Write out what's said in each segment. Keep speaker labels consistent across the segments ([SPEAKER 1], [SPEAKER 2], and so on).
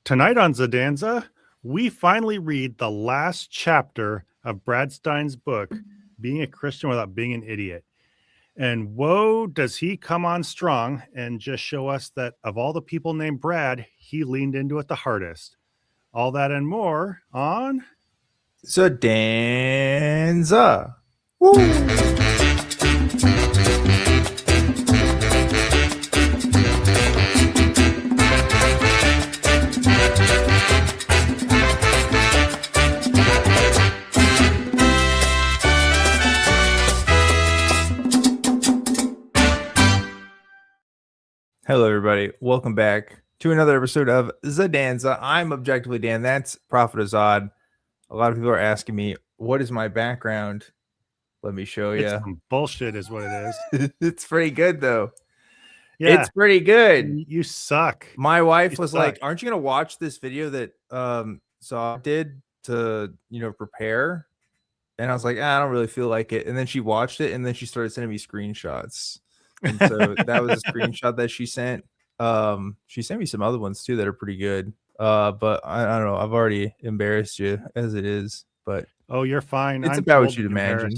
[SPEAKER 1] Tonight on Zadanza, we finally read the last chapter of Brad Stine's book, Being a Christian Without Being an Idiot. And whoa, does he come on strong and just show us that of all the people named Brad, he leaned into it the hardest. All that and more on
[SPEAKER 2] Zadanza. Woo! Hello, everybody. Welcome back to another episode of Zadanza. I'm Objectively Dan. That's Prophet Azad. A lot of people are asking me, what is my background? Let me show you.
[SPEAKER 1] It's some bullshit is what it is.
[SPEAKER 2] It's pretty good, though.
[SPEAKER 1] Yeah,
[SPEAKER 2] it's pretty good.
[SPEAKER 1] You suck.
[SPEAKER 2] My wife was like, aren't you going to watch this video that Zod did to, prepare? And I was like, I don't really feel like it. And then she watched it, and then she started sending me screenshots. And so that was a screenshot that she sent. She sent me some other ones too that are pretty good. But I don't know. I've already embarrassed you as it is. But
[SPEAKER 1] oh, you're fine.
[SPEAKER 2] It's about what you'd imagine,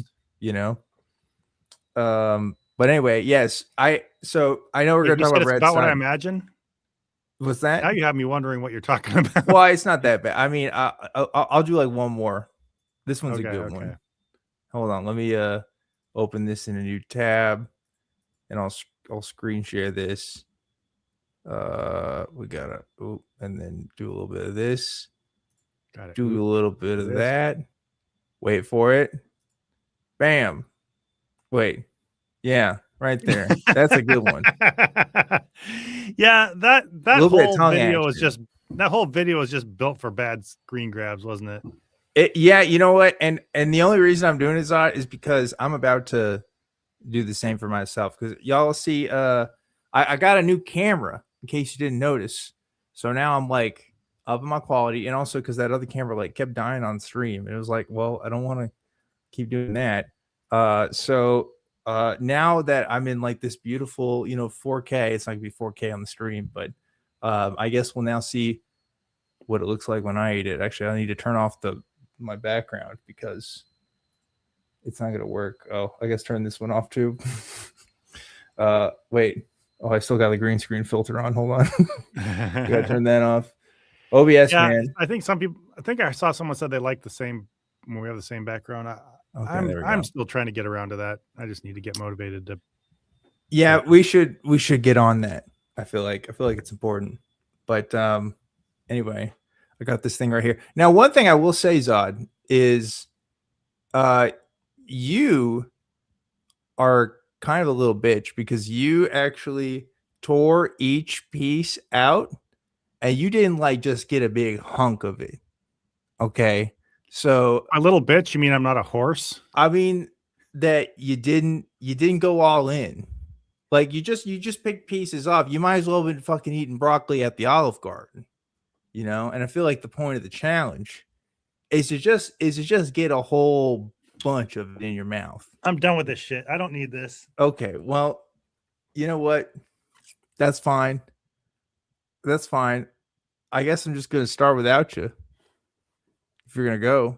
[SPEAKER 2] But anyway, yes. I know we're going to talk about Brad
[SPEAKER 1] about
[SPEAKER 2] Stine.
[SPEAKER 1] What I imagine.
[SPEAKER 2] What's that?
[SPEAKER 1] Now you have me wondering what you're talking about.
[SPEAKER 2] Well, it's not that bad. I mean, I'll do like one more. This one's a good one. Hold on. Let me open this in a new tab. And I'll screen share this. We gotta and then do a little bit of this. Got it. Do a little bit of that. Wait for it. Bam. Wait. Yeah, right there. That's a good one.
[SPEAKER 1] Yeah, that whole video was just built for bad screen grabs, wasn't it?
[SPEAKER 2] Yeah, you know what? And the only reason I'm doing this is because I'm about to do the same for myself, because y'all see I got a new camera, in case you didn't notice. So now I'm like up in my quality, and also because that other camera like kept dying on stream. It was like, well, I don't want to keep doing that. So now that I'm in like this beautiful 4K, it's not gonna be 4K on the stream, but I guess we'll now see what it looks like when I eat it. Actually, I need to turn off my background because it's not gonna work. Oh, I guess turn this one off too. Wait. Oh, I still got the green screen filter on. Hold on. Gotta turn that off. OBS, yeah, man.
[SPEAKER 1] I think I saw someone said they like the same when we have the same background. I'm still trying to get around to that. I just need to get motivated to.
[SPEAKER 2] Yeah, we should get on that. I feel like it's important. But anyway, I got this thing right here. Now, one thing I will say, Zod, is you are kind of a little bitch, because you actually tore each piece out and you didn't like just get a big hunk of it. Okay. So
[SPEAKER 1] a little bitch, you mean I'm not a horse?
[SPEAKER 2] I mean that you didn't go all in. Like you just picked pieces off. You might as well have been fucking eating broccoli at the Olive Garden, And I feel like the point of the challenge is to just get a whole bunch of it in your mouth.
[SPEAKER 1] I'm done with this shit. I don't need this.
[SPEAKER 2] Okay, well, you know what? That's fine. I guess I'm just gonna start without you. If you're gonna go.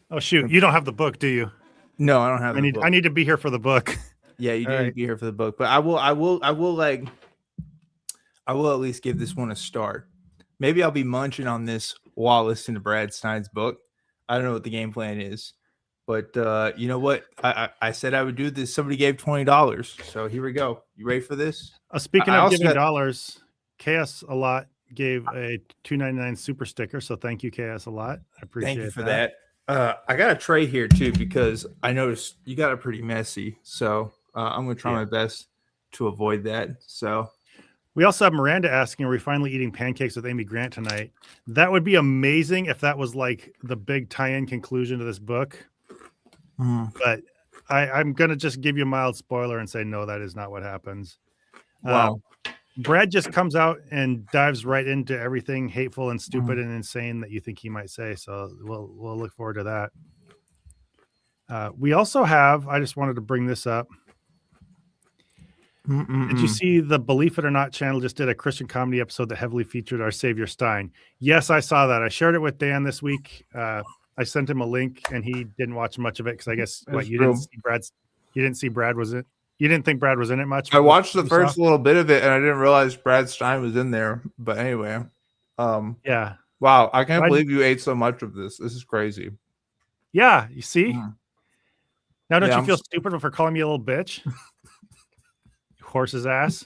[SPEAKER 1] Oh shoot, you don't have the book, do you?
[SPEAKER 2] No, I don't have the book.
[SPEAKER 1] I need to be here for the book.
[SPEAKER 2] Yeah, you do need to be here for the book. But I will at least give this one a start. Maybe I'll be munching on this while listening to Brad Stine's book. I don't know what the game plan is. But you know what? I said I would do this. Somebody gave $20. So here we go. You ready for this?
[SPEAKER 1] Speaking of giving dollars, KS a lot gave a $2.99 super sticker. So thank you, KS a lot. I appreciate it.
[SPEAKER 2] Thank you for that. I got a tray here too, because I noticed you got it pretty messy. So I'm going to try my best to avoid that. So
[SPEAKER 1] we also have Miranda asking, are we finally eating pancakes with Amy Grant tonight? That would be amazing if that was like the big tie-in conclusion to this book. But I'm going to just give you a mild spoiler and say, no, that is not what happens.
[SPEAKER 2] Wow.
[SPEAKER 1] Brad just comes out and dives right into everything hateful and stupid and insane that you think he might say. So we'll look forward to that. We also have, I just wanted to bring this up. Did you see the Believe It or Not channel just did a Christian comedy episode that heavily featured our Savior Stein? Yes, I saw that. I shared it with Dan this week. I sent him a link and he didn't watch much of it because I guess didn't see Brad was it? You didn't think Brad was in it much?
[SPEAKER 2] I watched the first little bit of it and I didn't realize Brad Stine was in there. But anyway,
[SPEAKER 1] yeah.
[SPEAKER 2] Wow, I can't believe you ate so much of this. This is crazy.
[SPEAKER 1] Yeah, you see? Now don't you feel stupid for calling me a little bitch? Horse's ass.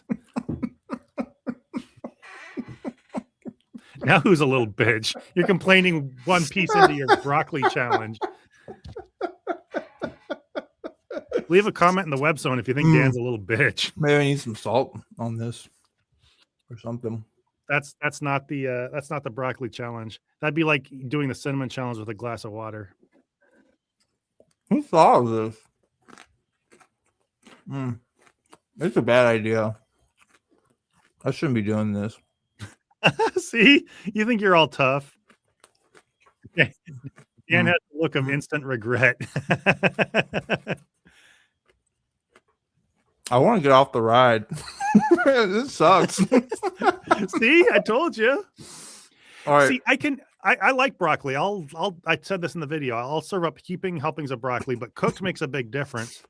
[SPEAKER 1] Now who's a little bitch? You're complaining one piece into your broccoli challenge. Leave a comment in the web zone if you think Dan's a little bitch.
[SPEAKER 2] Maybe I need some salt on this or something.
[SPEAKER 1] That's not the broccoli challenge. That'd be like doing the cinnamon challenge with a glass of water.
[SPEAKER 2] Who thought of this? It's a bad idea. I shouldn't be doing this.
[SPEAKER 1] See, you think you're all tough. Dan has a look of instant regret.
[SPEAKER 2] I want to get off the ride. This sucks.
[SPEAKER 1] See, I told you.
[SPEAKER 2] All right.
[SPEAKER 1] See, I like broccoli. I said this in the video. I'll serve up heaping helpings of broccoli, but cooked makes a big difference.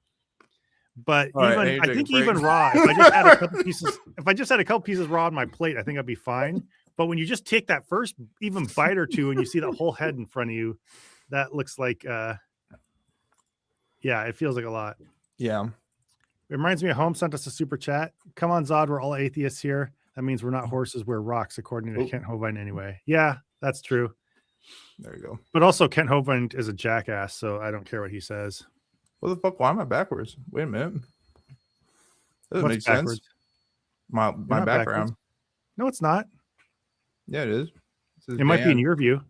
[SPEAKER 1] But I think even raw, if I just had a couple pieces raw on my plate, I think I'd be fine. But when you just take that first even bite or two and you see that whole head in front of you, that looks like it feels like a lot.
[SPEAKER 2] Yeah.
[SPEAKER 1] It reminds me of Home sent us a super chat. Come on, Zod, we're all atheists here. That means we're not horses, we're rocks, according to Kent Hovind anyway. Yeah, that's true.
[SPEAKER 2] There you go.
[SPEAKER 1] But also Kent Hovind is a jackass, so I don't care what he says.
[SPEAKER 2] What the fuck? Why am I backwards? Wait a minute. Doesn't make sense. My background. Backwards.
[SPEAKER 1] No, it's not.
[SPEAKER 2] Yeah, it is.
[SPEAKER 1] It might be in your view.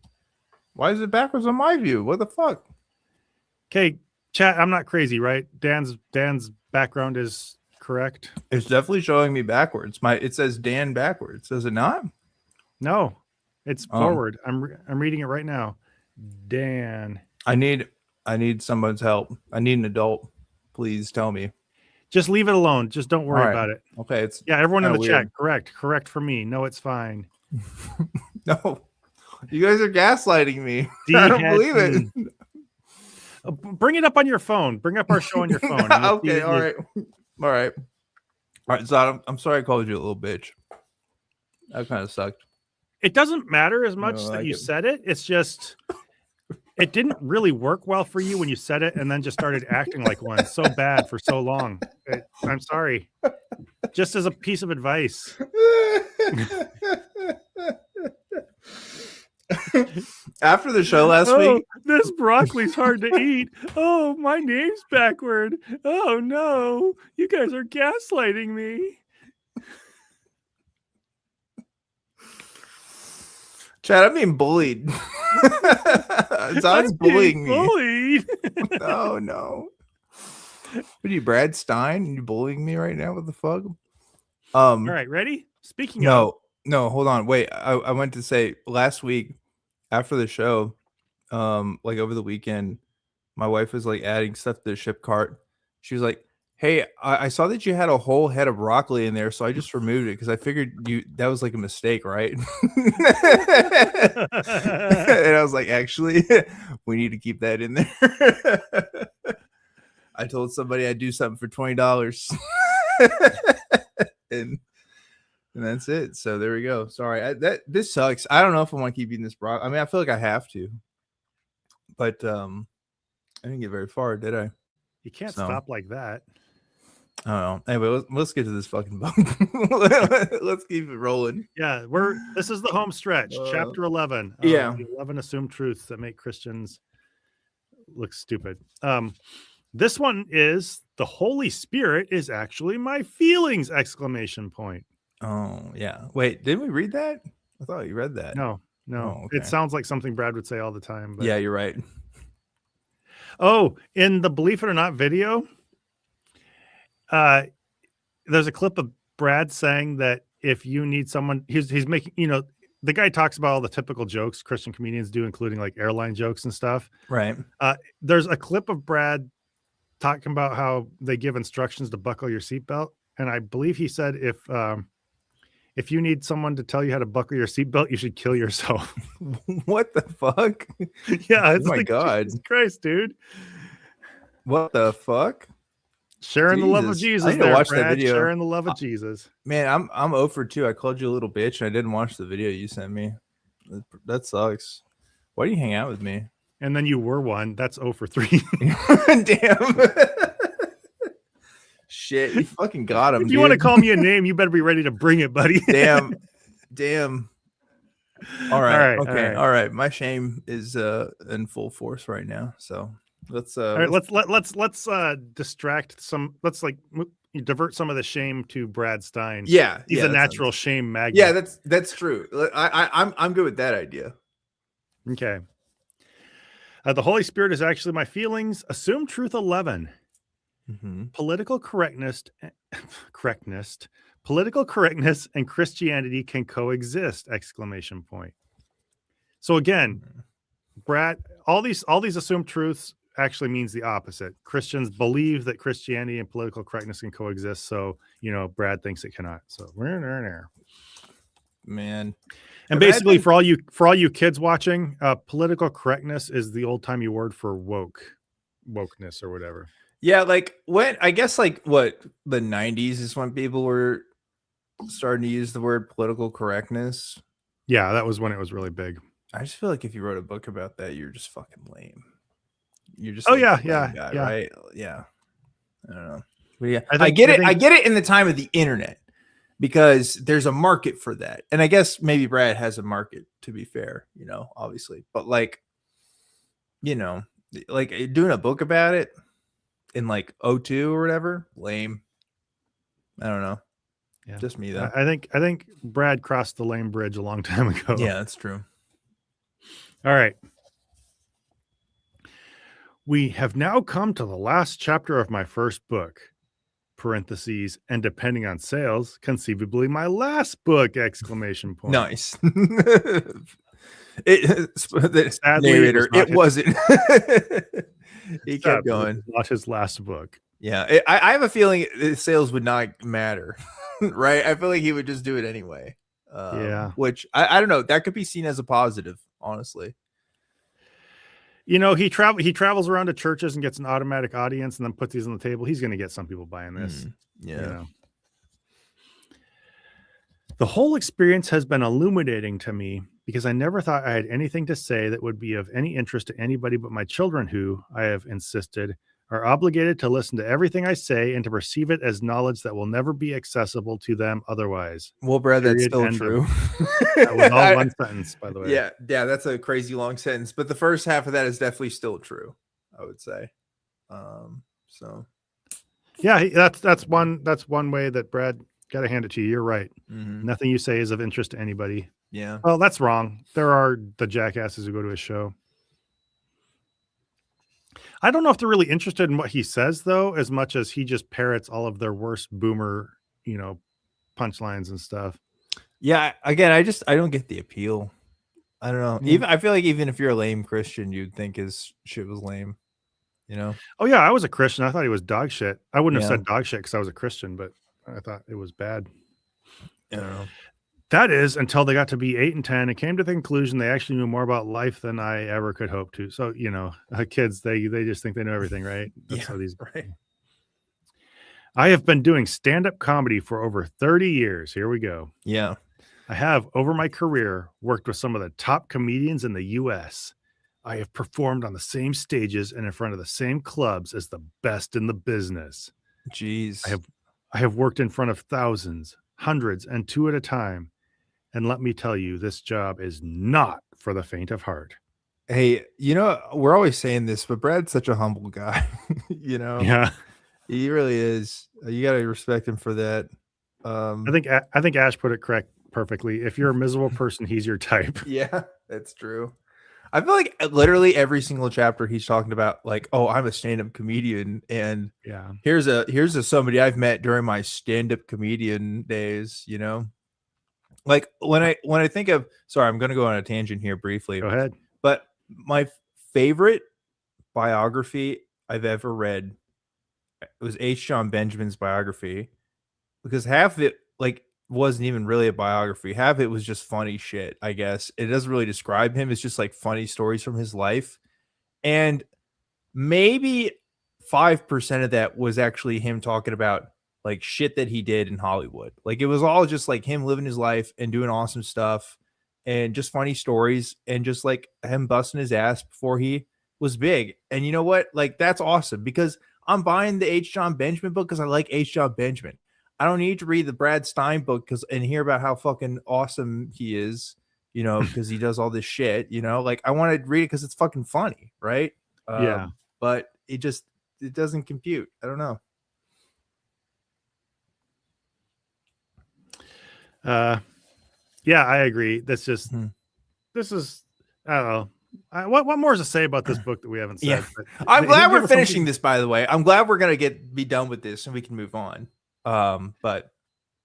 [SPEAKER 2] Why is it backwards on my view? What the fuck?
[SPEAKER 1] Okay, chat, I'm not crazy, right? Dan's background is correct.
[SPEAKER 2] It's definitely showing me backwards. It says Dan backwards. Does it not?
[SPEAKER 1] No, it's forward. I'm reading it right now. Dan.
[SPEAKER 2] I need someone's help. I need an adult. Please tell me.
[SPEAKER 1] Just leave it alone. Just don't worry about it.
[SPEAKER 2] Okay. It's
[SPEAKER 1] everyone in the chat. Correct for me. No, it's fine.
[SPEAKER 2] No, you guys are gaslighting me. I don't believe it.
[SPEAKER 1] Bring it up on your phone. Bring up our show on your phone.
[SPEAKER 2] Okay. All right. So I'm sorry I called you a little bitch. That kind of sucked.
[SPEAKER 1] It doesn't matter as much that you said it. It's just it didn't really work well for you when you said it and then just started acting like one so bad for so long. I'm sorry. Just as a piece of advice.
[SPEAKER 2] After the show last week,
[SPEAKER 1] this broccoli's hard to eat. Oh, my name's backward. Oh no, you guys are gaslighting me.
[SPEAKER 2] Chad, I'm being bullied. Zod's bullying me.
[SPEAKER 1] Bullied.
[SPEAKER 2] No. What are you, Brad Stine? Are you bullying me right now? What the fuck? All
[SPEAKER 1] right, ready? Speaking
[SPEAKER 2] of hold on. Wait, I went to say last week after the show, like over the weekend, my wife was like adding stuff to the ship cart. She was like, "Hey, I saw that you had a whole head of broccoli in there, so I just removed it because I figured that was like a mistake, right?" And I was like, "Actually, we need to keep that in there." I told somebody I'd do something for $20, and that's it. So there we go. Sorry, this sucks. I don't know if I want to keep eating this broccoli. I mean, I feel like I have to, but I didn't get very far, did I?
[SPEAKER 1] You can't stop like that.
[SPEAKER 2] I don't know. Anyway, let's get to this fucking book. Let's keep it rolling.
[SPEAKER 1] Yeah, this is the home stretch, chapter 11.
[SPEAKER 2] Yeah,
[SPEAKER 1] the 11 assumed truths that make Christians look stupid. This one is the Holy Spirit is actually my feelings! !
[SPEAKER 2] Oh yeah. Wait, didn't we read that? I thought you read that.
[SPEAKER 1] No. Oh, okay. It sounds like something Brad would say all the time. But...
[SPEAKER 2] yeah, you're right.
[SPEAKER 1] Oh, in the Believe It or Not video, there's a clip of Brad saying that if you need someone, he's making, the guy talks about all the typical jokes Christian comedians do, including like airline jokes and stuff.
[SPEAKER 2] Right.
[SPEAKER 1] There's a clip of Brad talking about how they give instructions to buckle your seatbelt. and I believe he said if you need someone to tell you how to buckle your seatbelt, you should kill yourself.
[SPEAKER 2] What the fuck?
[SPEAKER 1] Yeah, it's
[SPEAKER 2] Oh my
[SPEAKER 1] like,
[SPEAKER 2] God.
[SPEAKER 1] Jesus Christ, dude.
[SPEAKER 2] What the fuck?
[SPEAKER 1] Sharing the love of
[SPEAKER 2] Jesus.
[SPEAKER 1] Jesus.
[SPEAKER 2] I need to
[SPEAKER 1] there,
[SPEAKER 2] watch that
[SPEAKER 1] Brad.
[SPEAKER 2] video.
[SPEAKER 1] Sharing the love of Jesus.
[SPEAKER 2] Man, I'm 0 for 2. I called you a little bitch and I didn't watch the video you sent me. That sucks. Why do you hang out with me?
[SPEAKER 1] And then you were one. That's 0 for 3.
[SPEAKER 2] Damn. Shit, you fucking got him.
[SPEAKER 1] If you want to call me a name, you better be ready to bring it, buddy.
[SPEAKER 2] Damn. All right.
[SPEAKER 1] All right,
[SPEAKER 2] Okay.
[SPEAKER 1] all right.
[SPEAKER 2] All right. My shame is in full force right now. So let's
[SPEAKER 1] All right, let's distract some. Let's divert some of the shame to Brad Stine.
[SPEAKER 2] Yeah,
[SPEAKER 1] he's
[SPEAKER 2] yeah,
[SPEAKER 1] a natural shame magnet.
[SPEAKER 2] Yeah, that's true. I'm good with that idea.
[SPEAKER 1] Okay. The Holy Spirit is actually my feelings. Assume truth 11.
[SPEAKER 2] Mm-hmm.
[SPEAKER 1] Political correctness, and Christianity can coexist! Exclamation point. So again, Brad, all these assumed truths actually means the opposite. Christians believe that Christianity and political correctness can coexist. So, Brad thinks it cannot. So
[SPEAKER 2] man.
[SPEAKER 1] And basically for all you kids watching, political correctness is the old timey word for wokeness or whatever.
[SPEAKER 2] Yeah, like what I guess like what the 90s is when people were starting to use the word political correctness.
[SPEAKER 1] Yeah, that was when it was really big.
[SPEAKER 2] I just feel like if you wrote a book about that, you're just fucking lame. You're just
[SPEAKER 1] guy,
[SPEAKER 2] right? Yeah. I don't know. But yeah,
[SPEAKER 1] I get
[SPEAKER 2] it in the time of the internet because there's a market for that. And I guess maybe Brad has a market, to be fair, obviously. But like doing a book about it in like 02 or whatever, lame. I don't know.
[SPEAKER 1] Yeah.
[SPEAKER 2] Just me though.
[SPEAKER 1] I think Brad crossed the lame bridge a long time ago.
[SPEAKER 2] Yeah, that's true.
[SPEAKER 1] All right. We have now come to the last chapter of my first book, parentheses, and depending on sales, conceivably my last book, exclamation point.
[SPEAKER 2] Nice. Sadly, narrator, it wasn't. He kept going.
[SPEAKER 1] Not his last book.
[SPEAKER 2] Yeah, I have a feeling sales would not matter, right? I feel like he would just do it anyway.
[SPEAKER 1] Yeah.
[SPEAKER 2] Which I don't know. That could be seen as a positive, honestly.
[SPEAKER 1] He travels around to churches and gets an automatic audience and then puts these on the table. He's going to get some people buying this.
[SPEAKER 2] Yeah.
[SPEAKER 1] The whole experience has been illuminating to me because I never thought I had anything to say that would be of any interest to anybody but my children, who, I have insisted, are obligated to listen to everything I say and to perceive it as knowledge that will never be accessible to them otherwise.
[SPEAKER 2] Well, Brad, that's still true.
[SPEAKER 1] That was all one sentence, by the way.
[SPEAKER 2] Yeah, that's a crazy long sentence, but the first half of that is definitely still true, I would say. So
[SPEAKER 1] yeah, that's one way that Brad, got to hand it to you. You're right.
[SPEAKER 2] Mm-hmm.
[SPEAKER 1] Nothing you say is of interest to anybody.
[SPEAKER 2] Yeah.
[SPEAKER 1] Well, that's wrong. There are the jackasses who go to his show. I don't know if they're really interested in what he says, though, as much as he just parrots all of their worst boomer, punchlines and stuff.
[SPEAKER 2] Yeah. Again, I don't get the appeal. I don't know. I feel like even if you're a lame Christian, you'd think his shit was lame.
[SPEAKER 1] Oh yeah, I was a Christian. I thought he was dog shit. I wouldn't have said dog shit because I was a Christian, but I thought it was bad.
[SPEAKER 2] I don't know.
[SPEAKER 1] That is until they got to be 8 and 10 and came to the conclusion they actually knew more about life than I ever could hope to. So, kids, they just think they know everything, right? That's how these.
[SPEAKER 2] Right.
[SPEAKER 1] I have been doing stand-up comedy for over 30 years. Here we go.
[SPEAKER 2] Yeah.
[SPEAKER 1] I have, over my career, worked with some of the top comedians in the U.S. I have performed on the same stages and in front of the same clubs as the best in the business.
[SPEAKER 2] Jeez.
[SPEAKER 1] I have worked in front of thousands, hundreds, and 2 at a time. And let me tell you, this job is not for the faint of heart.
[SPEAKER 2] Hey, we're always saying this, but Brad's such a humble guy.
[SPEAKER 1] Yeah,
[SPEAKER 2] he really is. You got to respect him for that.
[SPEAKER 1] I think Ash put it perfectly. If you're a miserable person, he's your type.
[SPEAKER 2] Yeah, that's true. I feel like literally every single chapter he's talking about, like, oh, I'm a stand-up comedian, and
[SPEAKER 1] yeah,
[SPEAKER 2] here's a somebody I've met during my stand-up comedian days. Like when I think of, sorry, I'm going to go on a tangent here briefly.
[SPEAKER 1] Go ahead.
[SPEAKER 2] But my favorite biography I've ever read was H. John Benjamin's biography. because half of it like wasn't even really a biography. Half of it was just funny shit, I guess. It doesn't really describe him. It's just like funny stories from his life. And maybe 5% of that was actually him talking about like shit that he did in Hollywood. Like it was all just like him living his life and doing awesome stuff and just funny stories and just like him busting his ass before he was big. And you know what? Like that's awesome because I'm buying the H. John Benjamin book because I like H. John Benjamin. I don't need to read the Brad Stine book and hear about how fucking awesome he is, you know, because he does all this shit, you know, like I want to read it because it's fucking funny, right?
[SPEAKER 1] Yeah.
[SPEAKER 2] But it doesn't compute. I don't know.
[SPEAKER 1] Yeah, I agree. That's just this is I don't know. What more is to say about this book that we haven't said?
[SPEAKER 2] Yeah.
[SPEAKER 1] But
[SPEAKER 2] I'm glad we're
[SPEAKER 1] us
[SPEAKER 2] finishing this, by the way. I'm glad we're gonna be done with this and we can move on. But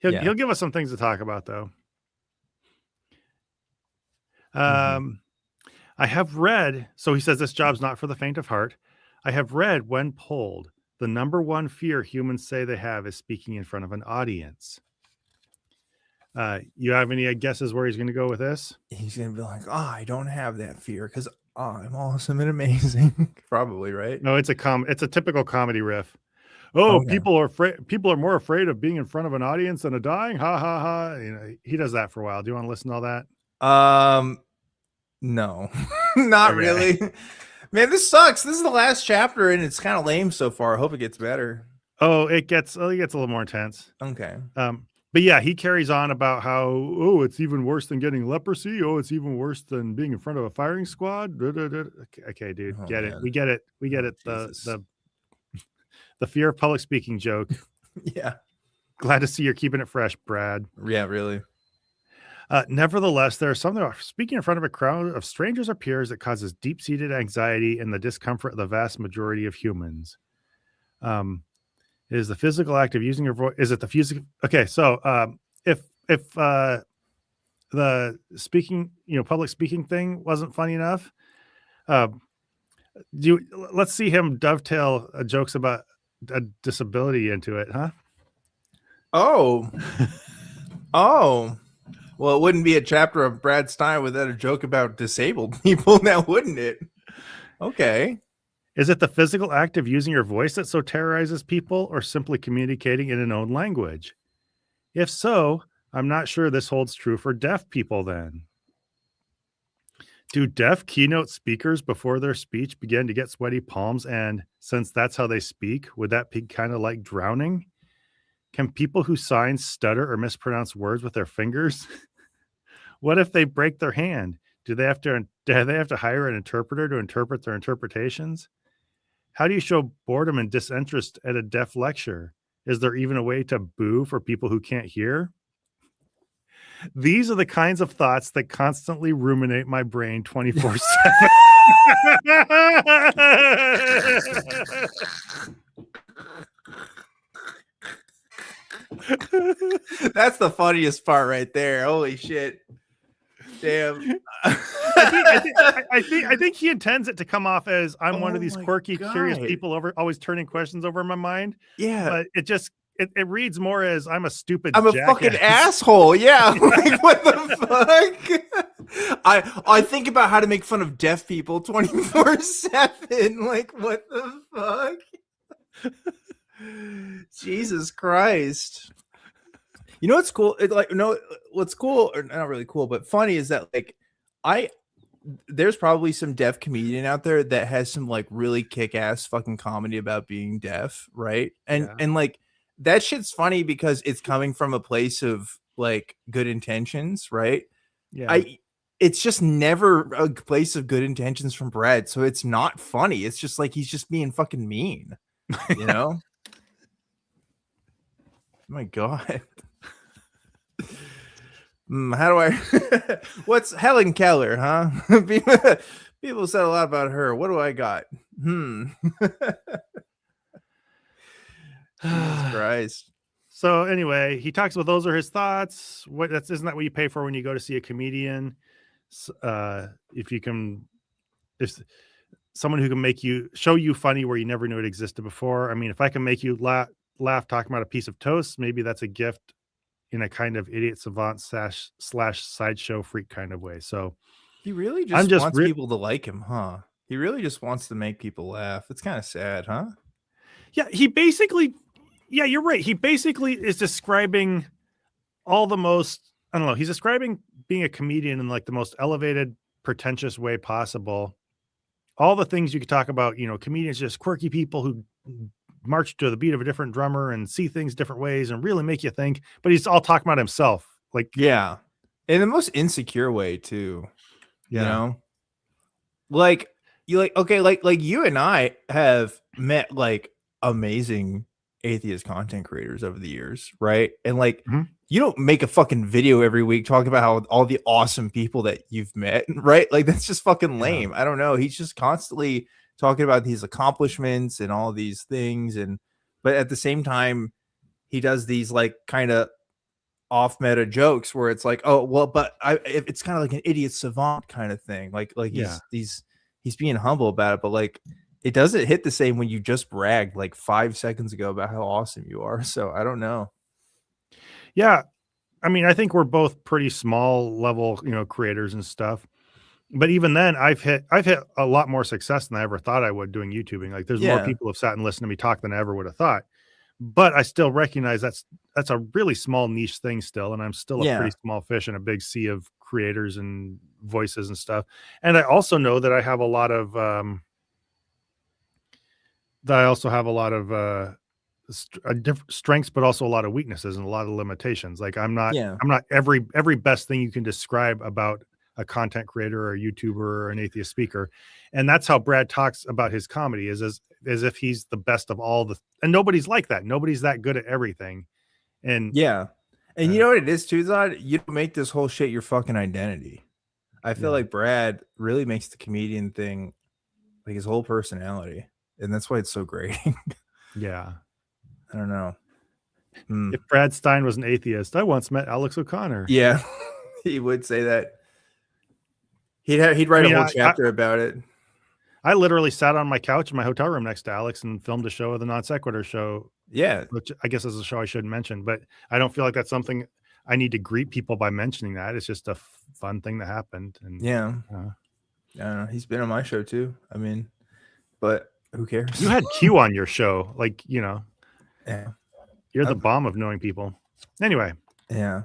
[SPEAKER 1] he'll give us some things to talk about though. I have read, so he says this job's not for the faint of heart. I have read when polled, the number one fear humans say they have is speaking in front of an audience. You have any guesses where he's going to go with this?
[SPEAKER 2] He's going to be like, oh, I don't have that fear because I'm awesome and amazing. Probably, right?
[SPEAKER 1] No, it's a typical comedy riff. Oh, okay. People are more afraid of being in front of an audience than of dying. Ha ha ha. You know, he does that for a while. Do you want to listen to all that?
[SPEAKER 2] No, not really. Man, this sucks. This is the last chapter and it's kind of lame so far. I hope it gets better.
[SPEAKER 1] Oh, it gets a little more intense.
[SPEAKER 2] Okay.
[SPEAKER 1] But yeah, he carries on about how, it's even worse than getting leprosy. Oh, it's even worse than being in front of a firing squad. Okay, dude, get it. We get it. We get it. The fear of public speaking joke.
[SPEAKER 2] Yeah.
[SPEAKER 1] Glad to see you're keeping it fresh, Brad.
[SPEAKER 2] Yeah, really.
[SPEAKER 1] Nevertheless, there is something about speaking in front of a crowd of strangers or peers that causes deep-seated anxiety and the discomfort of the vast majority of humans. Is the physical act of using your voice? Is it the physical? Okay, so if the speaking, public speaking thing wasn't funny enough, let's see him dovetail jokes about a disability into it, huh?
[SPEAKER 2] Oh. Well, it wouldn't be a chapter of Brad Stine without a joke about disabled people now, wouldn't it? Okay.
[SPEAKER 1] Is it the physical act of using your voice that so terrorizes people or simply communicating in an own language? If so, I'm not sure this holds true for deaf people then. Do deaf keynote speakers before their speech begin to get sweaty palms? And since that's how they speak, would that be kind of like drowning? Can people who sign stutter or mispronounce words with their fingers? What if they break their hand? Do they have to hire an interpreter to interpret their interpretations? How do you show boredom and disinterest at a deaf lecture? Is there even a way to boo for people who can't hear? These are the kinds of thoughts that constantly ruminate my brain 24/7.
[SPEAKER 2] That's the funniest part right there. Holy shit. Damn.
[SPEAKER 1] I think he intends it to come off as I'm one of these quirky, curious people always turning questions over my mind.
[SPEAKER 2] Yeah.
[SPEAKER 1] But it reads more as I'm a stupid
[SPEAKER 2] I'm a
[SPEAKER 1] jackass.
[SPEAKER 2] fucking asshole. Yeah. Like, what the fuck? I think about how to make fun of deaf people 24/7. Like, what the fuck? Jesus Christ. You know what's cool? What's cool, or not really cool, but funny is that there's probably some deaf comedian out there that has some like really kick-ass fucking comedy about being deaf, right? And like that shit's funny because it's coming from a place of like good intentions, right?
[SPEAKER 1] Yeah.
[SPEAKER 2] It's just never a place of good intentions from Brad, so it's not funny. It's just like he's just being fucking mean, you know? My God. How do I what's Helen Keller, huh? People said a lot about her. What do I got? Jesus Christ.
[SPEAKER 1] So anyway, he talks about those are his thoughts. Isn't that what you pay for when you go to see a comedian? If someone who can show you funny where you never knew it existed before. I mean, if I can make you laugh, laugh talking about a piece of toast. Maybe that's a gift in a kind of idiot savant slash sideshow freak kind of way. So
[SPEAKER 2] He really
[SPEAKER 1] I'm
[SPEAKER 2] just
[SPEAKER 1] just
[SPEAKER 2] wants people to like him, huh? He really just wants to make people laugh. It's kind of sad, huh?
[SPEAKER 1] yeah, he basically, yeah, you're right. He basically is describing all the most, I don't know, he's describing being a comedian in like the most elevated, pretentious way possible. All the things you could talk about, you know, comedians just quirky people who march to the beat of a different drummer and see things different ways and really make you think, but he's all talking about himself. Like,
[SPEAKER 2] Yeah. In the most insecure way too. You
[SPEAKER 1] yeah,
[SPEAKER 2] know? Like you like okay, like you and I have met like amazing atheist content creators over the years, right? And like
[SPEAKER 1] Mhm.
[SPEAKER 2] you don't make a fucking video every week talking about how all the awesome people that you've met, right? Like that's just fucking
[SPEAKER 1] Yeah.
[SPEAKER 2] lame. I don't know. He's just constantly talking about these accomplishments and all these things and but at the same time he does these like kind of off meta jokes where it's like, oh well, but it's kind of like an idiot savant kind of thing. Like
[SPEAKER 1] Yeah.
[SPEAKER 2] he's being humble about it, but like it doesn't hit the same when you just bragged like 5 seconds ago about how awesome you are. So I don't know.
[SPEAKER 1] Yeah. I mean, I think we're both pretty small level, you know, creators and stuff. But even then, I've hit a lot more success than I ever thought I would doing YouTubing. Like there's more
[SPEAKER 2] Yeah.
[SPEAKER 1] people have sat and listened to me talk than I ever would have thought. But I still recognize that's a really small niche thing still, and I'm still a
[SPEAKER 2] Yeah.
[SPEAKER 1] pretty small fish in a big sea of creators and voices and stuff. And I also know that I have a lot of different strengths, but also a lot of weaknesses and a lot of limitations. Like I'm not
[SPEAKER 2] Yeah.
[SPEAKER 1] every best thing you can describe about a content creator or a YouTuber or an atheist speaker. And that's how Brad talks about his comedy is as if he's the best of all and nobody's like that. Nobody's that good at everything. And
[SPEAKER 2] Yeah. And you know what it is too, Zod? You don't make this whole shit your fucking identity. I feel
[SPEAKER 1] Yeah.
[SPEAKER 2] like Brad really makes the comedian thing like his whole personality. And that's why it's so great.
[SPEAKER 1] yeah.
[SPEAKER 2] I don't know.
[SPEAKER 1] If Brad Stine was an atheist, I once met Alex O'Connor.
[SPEAKER 2] Yeah, he would say that. He'd write a whole chapter about it.
[SPEAKER 1] I literally sat on my couch in my hotel room next to Alex and filmed a show of the Non Sequitur show.
[SPEAKER 2] Yeah.
[SPEAKER 1] Which I guess is a show I shouldn't mention, but I don't feel like that's something I need to greet people by mentioning that. It's just a fun thing that happened. And
[SPEAKER 2] yeah. I don't know. He's been on my show too. I mean, but who cares?
[SPEAKER 1] You had Q on your show. Like, you know,
[SPEAKER 2] yeah.
[SPEAKER 1] You're the bomb of knowing people. Anyway.
[SPEAKER 2] Yeah.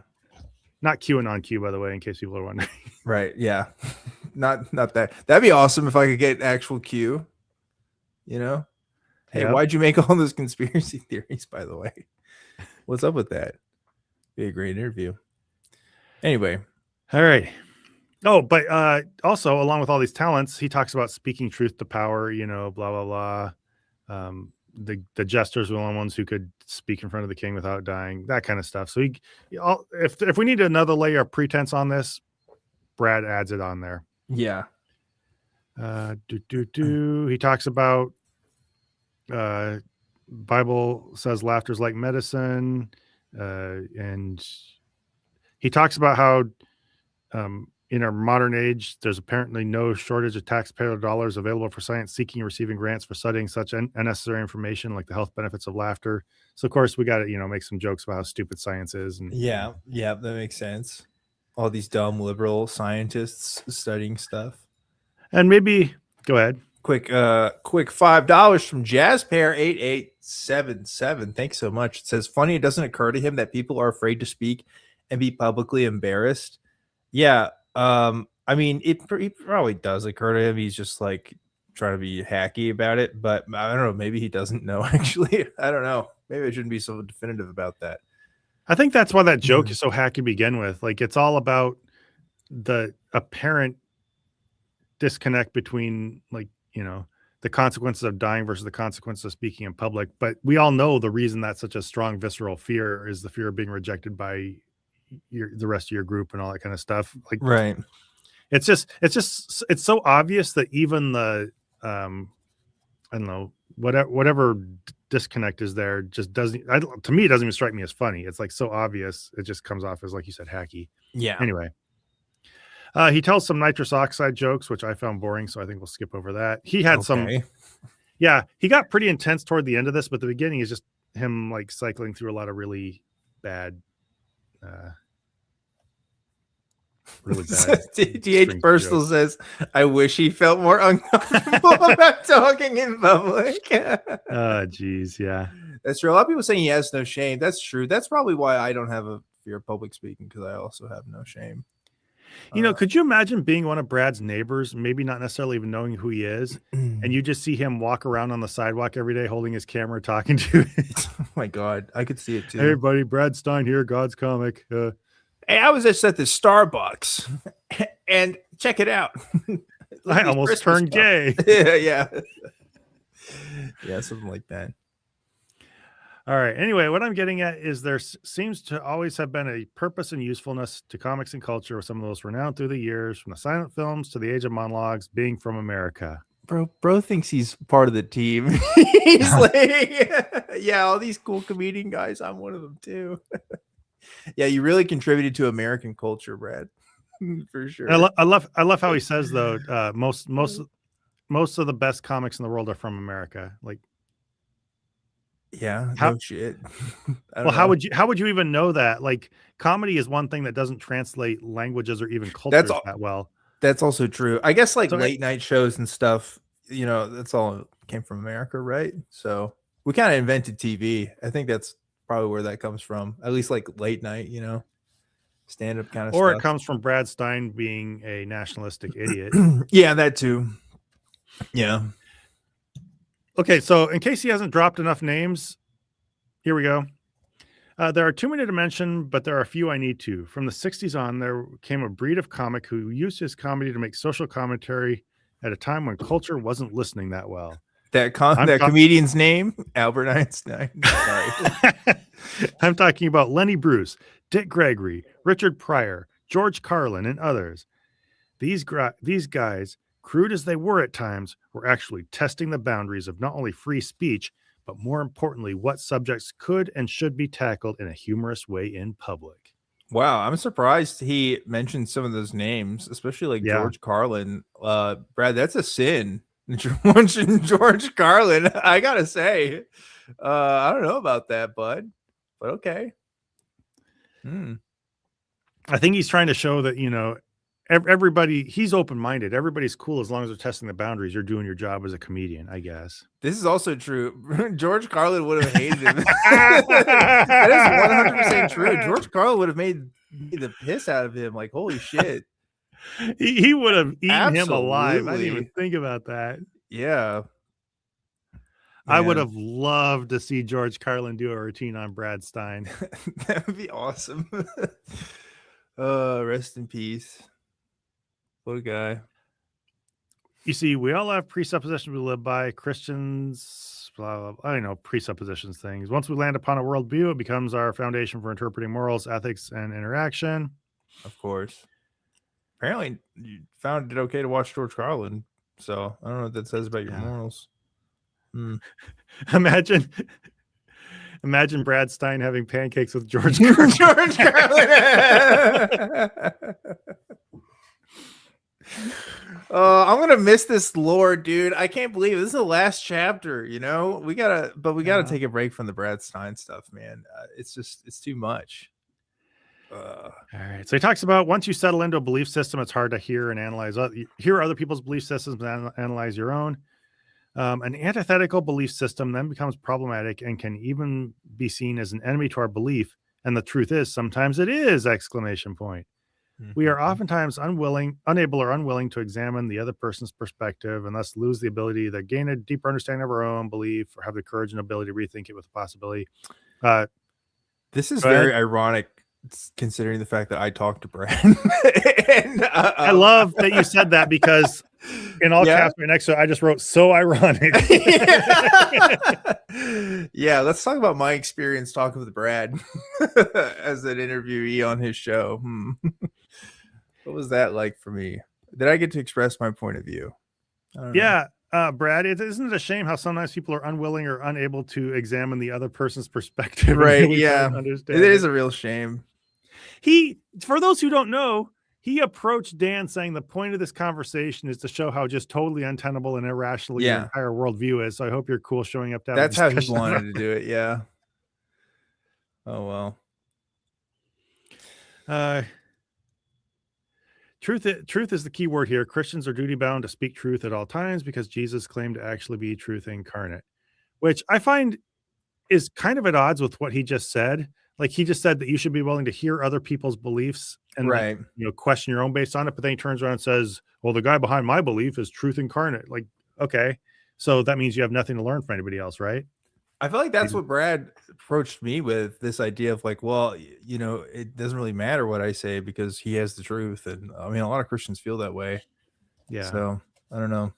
[SPEAKER 1] Not Q and on Q, by the way, in case people are wondering.
[SPEAKER 2] Right. Yeah. Not that. That'd be awesome if I could get actual Q. You know? Hey, why'd you make all those conspiracy theories, by the way? What's up with that? Be a great interview. Anyway.
[SPEAKER 1] All right. Oh, but also, along with all these talents, he talks about speaking truth to power, you know, blah, blah, blah. The jesters were the only ones who could speak in front of the king without dying, that kind of stuff. So if we need another layer of pretense on this, Brad adds it on there.
[SPEAKER 2] Yeah.
[SPEAKER 1] He talks about Bible says laughter's like medicine, and he talks about how in our modern age, there's apparently no shortage of taxpayer dollars available for science seeking and receiving grants for studying such unnecessary information like the health benefits of laughter. So, of course, we got to, make some jokes about how stupid science is. And
[SPEAKER 2] yeah, that makes sense. All these dumb liberal scientists studying stuff.
[SPEAKER 1] And maybe, go ahead.
[SPEAKER 2] Quick $5 from JazzPair8877. Thanks so much. It says, funny, it doesn't occur to him that people are afraid to speak and be publicly embarrassed. Yeah. I mean, it probably does occur to him. He's just like trying to be hacky about it, but I don't know. Maybe he doesn't know, actually. I don't know. Maybe I shouldn't be so definitive about that.
[SPEAKER 1] I think that's why that joke is so hacky to begin with. Like, it's all about the apparent disconnect between, like, the consequences of dying versus the consequences of speaking in public. But we all know the reason that's such a strong visceral fear is the fear of being rejected by the rest of your group and all that kind of stuff. Like,
[SPEAKER 2] right.
[SPEAKER 1] It's so obvious that even the, I don't know, whatever disconnect is there just doesn't, to me, it doesn't even strike me as funny. It's like so obvious. It just comes off as, like you said, hacky.
[SPEAKER 2] Yeah.
[SPEAKER 1] Anyway. He tells some nitrous oxide jokes, which I found boring, so I think we'll skip over that. He had some, he got pretty intense toward the end of this, but the beginning is just him like cycling through a lot of really bad
[SPEAKER 2] DH Personal says, I wish he felt more uncomfortable about talking in public.
[SPEAKER 1] Oh, geez. Yeah.
[SPEAKER 2] That's true. A lot of people saying he has no shame. That's true. That's probably why I don't have a fear of public speaking, because I also have no shame.
[SPEAKER 1] You know, could you imagine being one of Brad's neighbors, maybe not necessarily even knowing who he is, and you just see him walk around on the sidewalk every day holding his camera, talking to it?
[SPEAKER 2] Oh my God. I could see it too.
[SPEAKER 1] Hey, everybody, Brad Stine here, God's comic.
[SPEAKER 2] Hey, I was just at the Starbucks and check it out.
[SPEAKER 1] I almost turned gay.
[SPEAKER 2] Yeah. Yeah, something like that.
[SPEAKER 1] All right. Anyway, what I'm getting at is there seems to always have been a purpose and usefulness to comics and culture, with some of those renowned through the years, from the silent films to the age of monologues, being from America.
[SPEAKER 2] Bro thinks he's part of the team. He's like, yeah, all these cool comedian guys, I'm one of them too. Yeah, you really contributed to American culture, Brad. For sure.
[SPEAKER 1] I love how he says though, most of the best comics in the world are from America. Like,
[SPEAKER 2] yeah, no shit.
[SPEAKER 1] Well, how would you even know that? Like, comedy is one thing that doesn't translate languages or even cultures that well.
[SPEAKER 2] That's also true. I guess like late night shows and stuff, you know, that's all came from America, right? So we kind of invented TV. I think that's probably where that comes from. At least like late night, you know, stand up kind of
[SPEAKER 1] or
[SPEAKER 2] stuff.
[SPEAKER 1] It comes from Brad Stine being a nationalistic idiot.
[SPEAKER 2] Yeah, that too. Yeah.
[SPEAKER 1] Okay, so in case he hasn't dropped enough names, here we go. There are too many to mention, but there are a few I need to. From the 60s on, there came a breed of comic who used his comedy to make social commentary at a time when culture wasn't listening that well.
[SPEAKER 2] That comedian's name, Albert Einstein. Sorry.
[SPEAKER 1] I'm talking about Lenny Bruce, Dick Gregory, Richard Pryor, George Carlin, and others. These guys, crude as they were at times, were actually testing the boundaries of not only free speech, but more importantly, what subjects could and should be tackled in a humorous way in public.
[SPEAKER 2] Wow, I'm surprised he mentioned some of those names, especially like George Carlin. Brad, that's a sin. Mention George Carlin. I gotta say, I don't know about that, bud, but okay.
[SPEAKER 1] I think he's trying to show that, you know, everybody, he's open-minded. Everybody's cool as long as they're testing the boundaries. You're doing your job as a comedian, I guess.
[SPEAKER 2] This is also true. George Carlin would have hated him. That is 100% true. George Carlin would have made the piss out of him. Like, holy shit.
[SPEAKER 1] He would have eaten him alive. I didn't even think about that.
[SPEAKER 2] Yeah.
[SPEAKER 1] I would have loved to see George Carlin do a routine on Brad Stine.
[SPEAKER 2] That would be awesome. Rest in peace. What a guy.
[SPEAKER 1] You see, we all have presuppositions we live by. Christians, blah, blah, blah. I don't know, presuppositions things. Once we land upon a worldview, it becomes our foundation for interpreting morals, ethics, and interaction.
[SPEAKER 2] Of course. Apparently, you found it okay to watch George Carlin. So I don't know what that says about your morals.
[SPEAKER 1] Imagine Brad Stine having pancakes with George Carlin.
[SPEAKER 2] George Carlin. I'm gonna miss this lore, dude. I can't believe it. This is the last chapter. You know, we gotta take a break from the Brad Stine stuff, man. It's too much.
[SPEAKER 1] All right. So he talks about once you settle into a belief system, it's hard to hear and analyze. Hear other people's belief systems and analyze your own. An antithetical belief system then becomes problematic and can even be seen as an enemy to our belief. And the truth is, sometimes it is! ! We are oftentimes unable or unwilling to examine the other person's perspective and thus lose the ability to gain a deeper understanding of our own belief or have the courage and ability to rethink it with a possibility.
[SPEAKER 2] This is very ironic, considering the fact that I talked to Brad. And,
[SPEAKER 1] I love that you said that, because in all caps right next to it, I just wrote "so ironic."
[SPEAKER 2] Yeah, let's talk about my experience talking with Brad as an interviewee on his show. What was that like for me? Did I get to express my point of view?
[SPEAKER 1] Brad, isn't it a shame how sometimes people are unwilling or unable to examine the other person's perspective?
[SPEAKER 2] Right.
[SPEAKER 1] Really
[SPEAKER 2] It is a real shame.
[SPEAKER 1] For those who don't know, he approached Dan saying the point of this conversation is to show how just totally untenable and irrational your entire worldview is. So I hope you're cool showing up to have
[SPEAKER 2] That's how he wanted to do it. Yeah. Oh well.
[SPEAKER 1] Truth is the key word here. Christians are duty bound to speak truth at all times because Jesus claimed to actually be truth incarnate, which I find is kind of at odds with what he just said. Like he just said that you should be willing to hear other people's beliefs and
[SPEAKER 2] Right.
[SPEAKER 1] question your own based on it. But then he turns around and says, well, the guy behind my belief is truth incarnate. Like, okay, so that means you have nothing to learn from anybody else, right?
[SPEAKER 2] I feel like that's what Brad approached me with, this idea of like, well, it doesn't really matter what I say because he has the truth. And I mean, a lot of Christians feel that way.
[SPEAKER 1] Yeah.
[SPEAKER 2] So I don't know.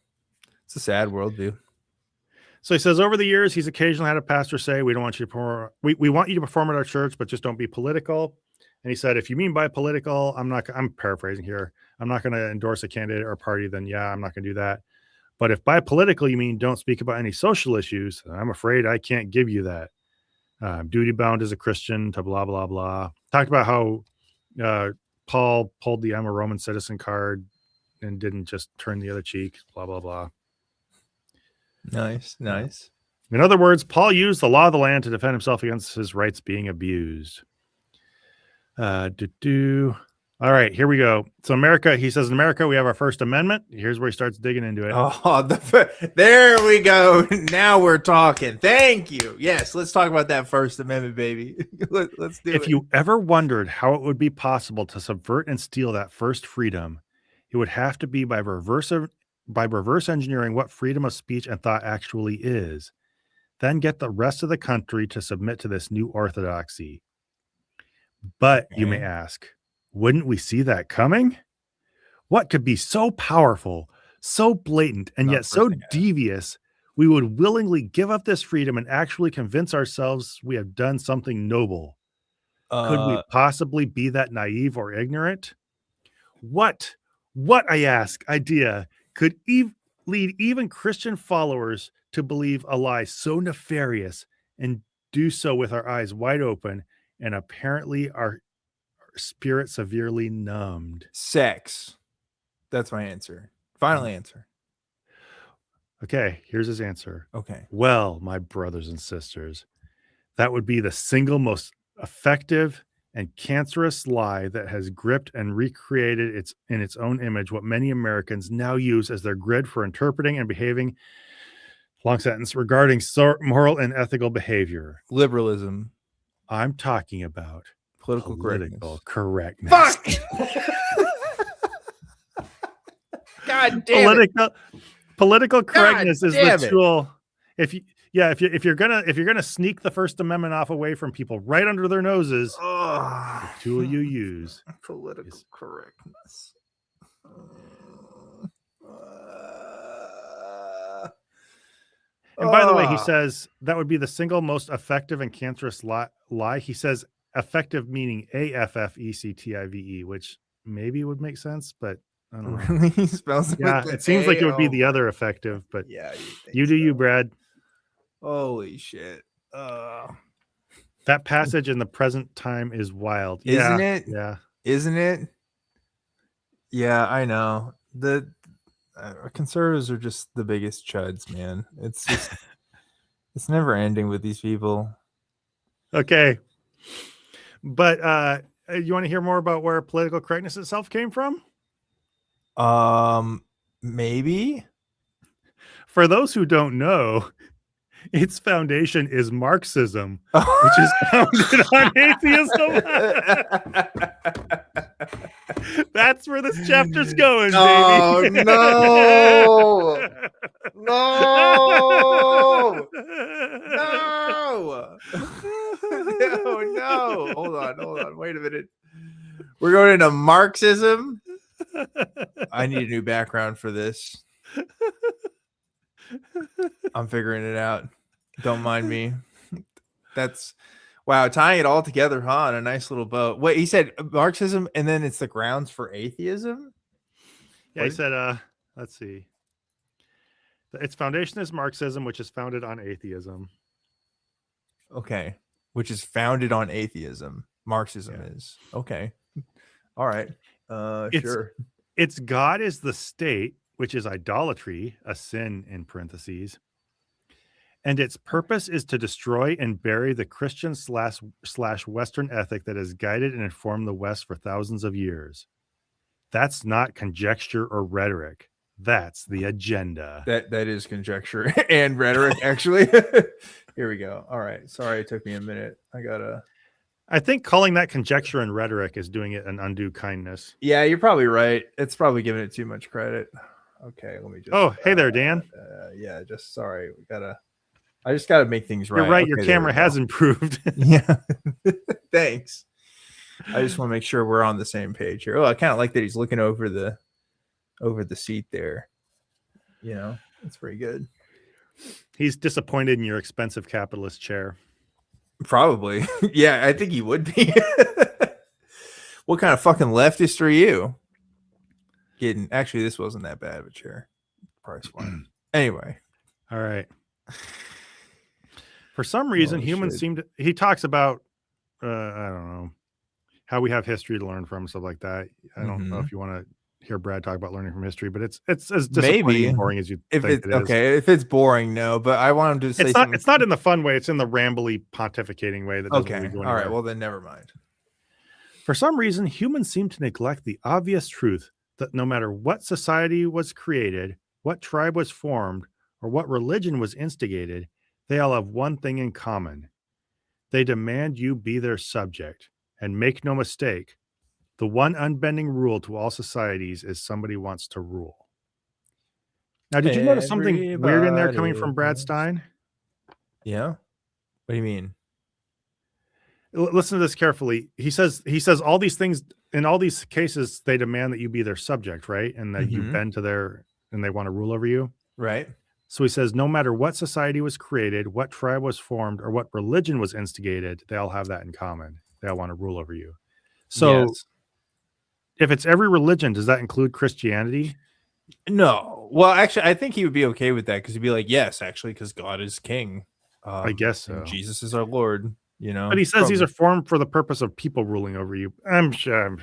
[SPEAKER 2] It's a sad worldview.
[SPEAKER 1] So he says, over the years, he's occasionally had a pastor say, we don't want you to perform. We want you to perform at our church, but just don't be political. And he said, if you mean by political, I'm paraphrasing here. I'm not going to endorse a candidate or party. Then yeah, I'm not going to do that. But if by political you mean don't speak about any social issues, I'm afraid I can't give you that. Duty bound as a Christian to blah, blah, blah. Talked about how Paul pulled the I'm a Roman citizen card and didn't just turn the other cheek, blah, blah, blah.
[SPEAKER 2] Nice.
[SPEAKER 1] In other words, Paul used the law of the land to defend himself against his rights being abused. All right, here we go. So America, he says, in America, we have our First Amendment. Here's where he starts digging into it.
[SPEAKER 2] Oh, there we go. Now we're talking. Thank you. Yes, let's talk about that First Amendment, baby. Let's do it.
[SPEAKER 1] If you ever wondered how it would be possible to subvert and steal that first freedom, it would have to be by reverse engineering what freedom of speech and thought actually is. Then get the rest of the country to submit to this new orthodoxy. But you may ask, wouldn't we see that coming? What could be so powerful, so blatant, and yet so devious, we would willingly give up this freedom and actually convince ourselves we have done something noble? Could we possibly be that naive or ignorant? What I ask, idea could lead even Christian followers to believe a lie so nefarious and do so with our eyes wide open and apparently our spirit severely numbed?
[SPEAKER 2] Sex. That's my answer. Final answer.
[SPEAKER 1] Okay, here's his answer.
[SPEAKER 2] Okay.
[SPEAKER 1] Well, my brothers and sisters, that would be the single most effective and cancerous lie that has gripped and recreated in its own image what many Americans now use as their grid for interpreting and behaving, long sentence, regarding moral and ethical behavior.
[SPEAKER 2] Liberalism.
[SPEAKER 1] I'm talking about
[SPEAKER 2] political
[SPEAKER 1] correctness.
[SPEAKER 2] Fuck! God damn it.
[SPEAKER 1] Political correctness is the tool. If you're gonna sneak the First Amendment off away from people right under their noses, the tool you use.
[SPEAKER 2] Political correctness.
[SPEAKER 1] And by the way, he says that would be the single most effective and cancerous lie. He says effective meaning AFFECTIVE, which maybe would make sense, but I don't know.
[SPEAKER 2] Really? He spells
[SPEAKER 1] it seems like it would be the other effective, but
[SPEAKER 2] yeah,
[SPEAKER 1] you do you, Brad.
[SPEAKER 2] Holy shit.
[SPEAKER 1] That passage in the present time is wild.
[SPEAKER 2] Isn't it?
[SPEAKER 1] Yeah.
[SPEAKER 2] Isn't it? Yeah, I know. The conservatives are just the biggest chuds, man. It's just it's never ending with these people.
[SPEAKER 1] Okay. But you want to hear more about where political correctness itself came from?
[SPEAKER 2] Maybe.
[SPEAKER 1] For those who don't know, its foundation is Marxism, which is founded on atheism. That's where this chapter's going, baby.
[SPEAKER 2] Oh, no. No. Hold on. Wait a minute. We're going into Marxism. I need a new background for this. I'm figuring it out. Don't mind me. That's wow, tying it all together, huh? On a nice little bow. Wait, he said Marxism and then it's the grounds for atheism?
[SPEAKER 1] Yeah, he said, let's see. Its foundation is Marxism, which is founded on atheism.
[SPEAKER 2] Okay. Which is founded on atheism. Marxism is. Okay. All right. Sure.
[SPEAKER 1] Its God is the state, which is idolatry, a sin in parentheses. and its purpose is to destroy and bury the Christian slash Western ethic that has guided and informed the West for thousands of years. That's not conjecture or rhetoric. That's the agenda.
[SPEAKER 2] That is conjecture and rhetoric, actually. Here we go. All right. Sorry, it took me a minute.
[SPEAKER 1] I think calling that conjecture and rhetoric is doing it an undue kindness.
[SPEAKER 2] Yeah, you're probably right. It's probably giving it too much credit. Okay, let me just.
[SPEAKER 1] Oh, hey there, Dan.
[SPEAKER 2] Yeah, just sorry. I just gotta make things right.
[SPEAKER 1] You're right.
[SPEAKER 2] Okay,
[SPEAKER 1] your camera has improved.
[SPEAKER 2] Yeah. Thanks. I just want to make sure we're on the same page here. Oh, I kind of like that he's looking over the seat there. You know, that's pretty good.
[SPEAKER 1] He's disappointed in your expensive capitalist chair.
[SPEAKER 2] Probably. Yeah, I think he would be. What kind of fucking leftist are you? Actually, this wasn't that bad of a chair. Price one. Anyway.
[SPEAKER 1] All right. For some reason, humans seem to. He talks about, I don't know, how we have history to learn from, stuff like that. I don't know if you want to hear Brad talk about learning from history, but it's as disappointing and boring as you think it is.
[SPEAKER 2] Okay, if it's boring, no. But I want him to say something.
[SPEAKER 1] It's not in the fun way. It's in the rambly pontificating way. That doesn't really go anywhere.
[SPEAKER 2] All right. Well, then never mind.
[SPEAKER 1] For some reason, humans seem to neglect the obvious truth that no matter what society was created, what tribe was formed, or what religion was instigated, they all have one thing in common. They demand you be their subject. And make no mistake, the one unbending rule to all societies is somebody wants to rule. Now, did you notice something weird in there coming from Brad Stine?
[SPEAKER 2] Yeah. What do you mean?
[SPEAKER 1] Listen to this carefully. He says all these things, in all these cases, they demand that you be their subject, right? And that you bend to their, and they want to rule over you.
[SPEAKER 2] Right.
[SPEAKER 1] So he says, no matter what society was created, what tribe was formed, or what religion was instigated, they all have that in common. They all want to rule over you. So if it's every religion, does that include Christianity?
[SPEAKER 2] No. Well, actually, I think he would be okay with that because he'd be like, yes, actually, because God is king.
[SPEAKER 1] I guess so.
[SPEAKER 2] Jesus is our Lord, you know.
[SPEAKER 1] But he says these are formed for the purpose of people ruling over you. I'm sure.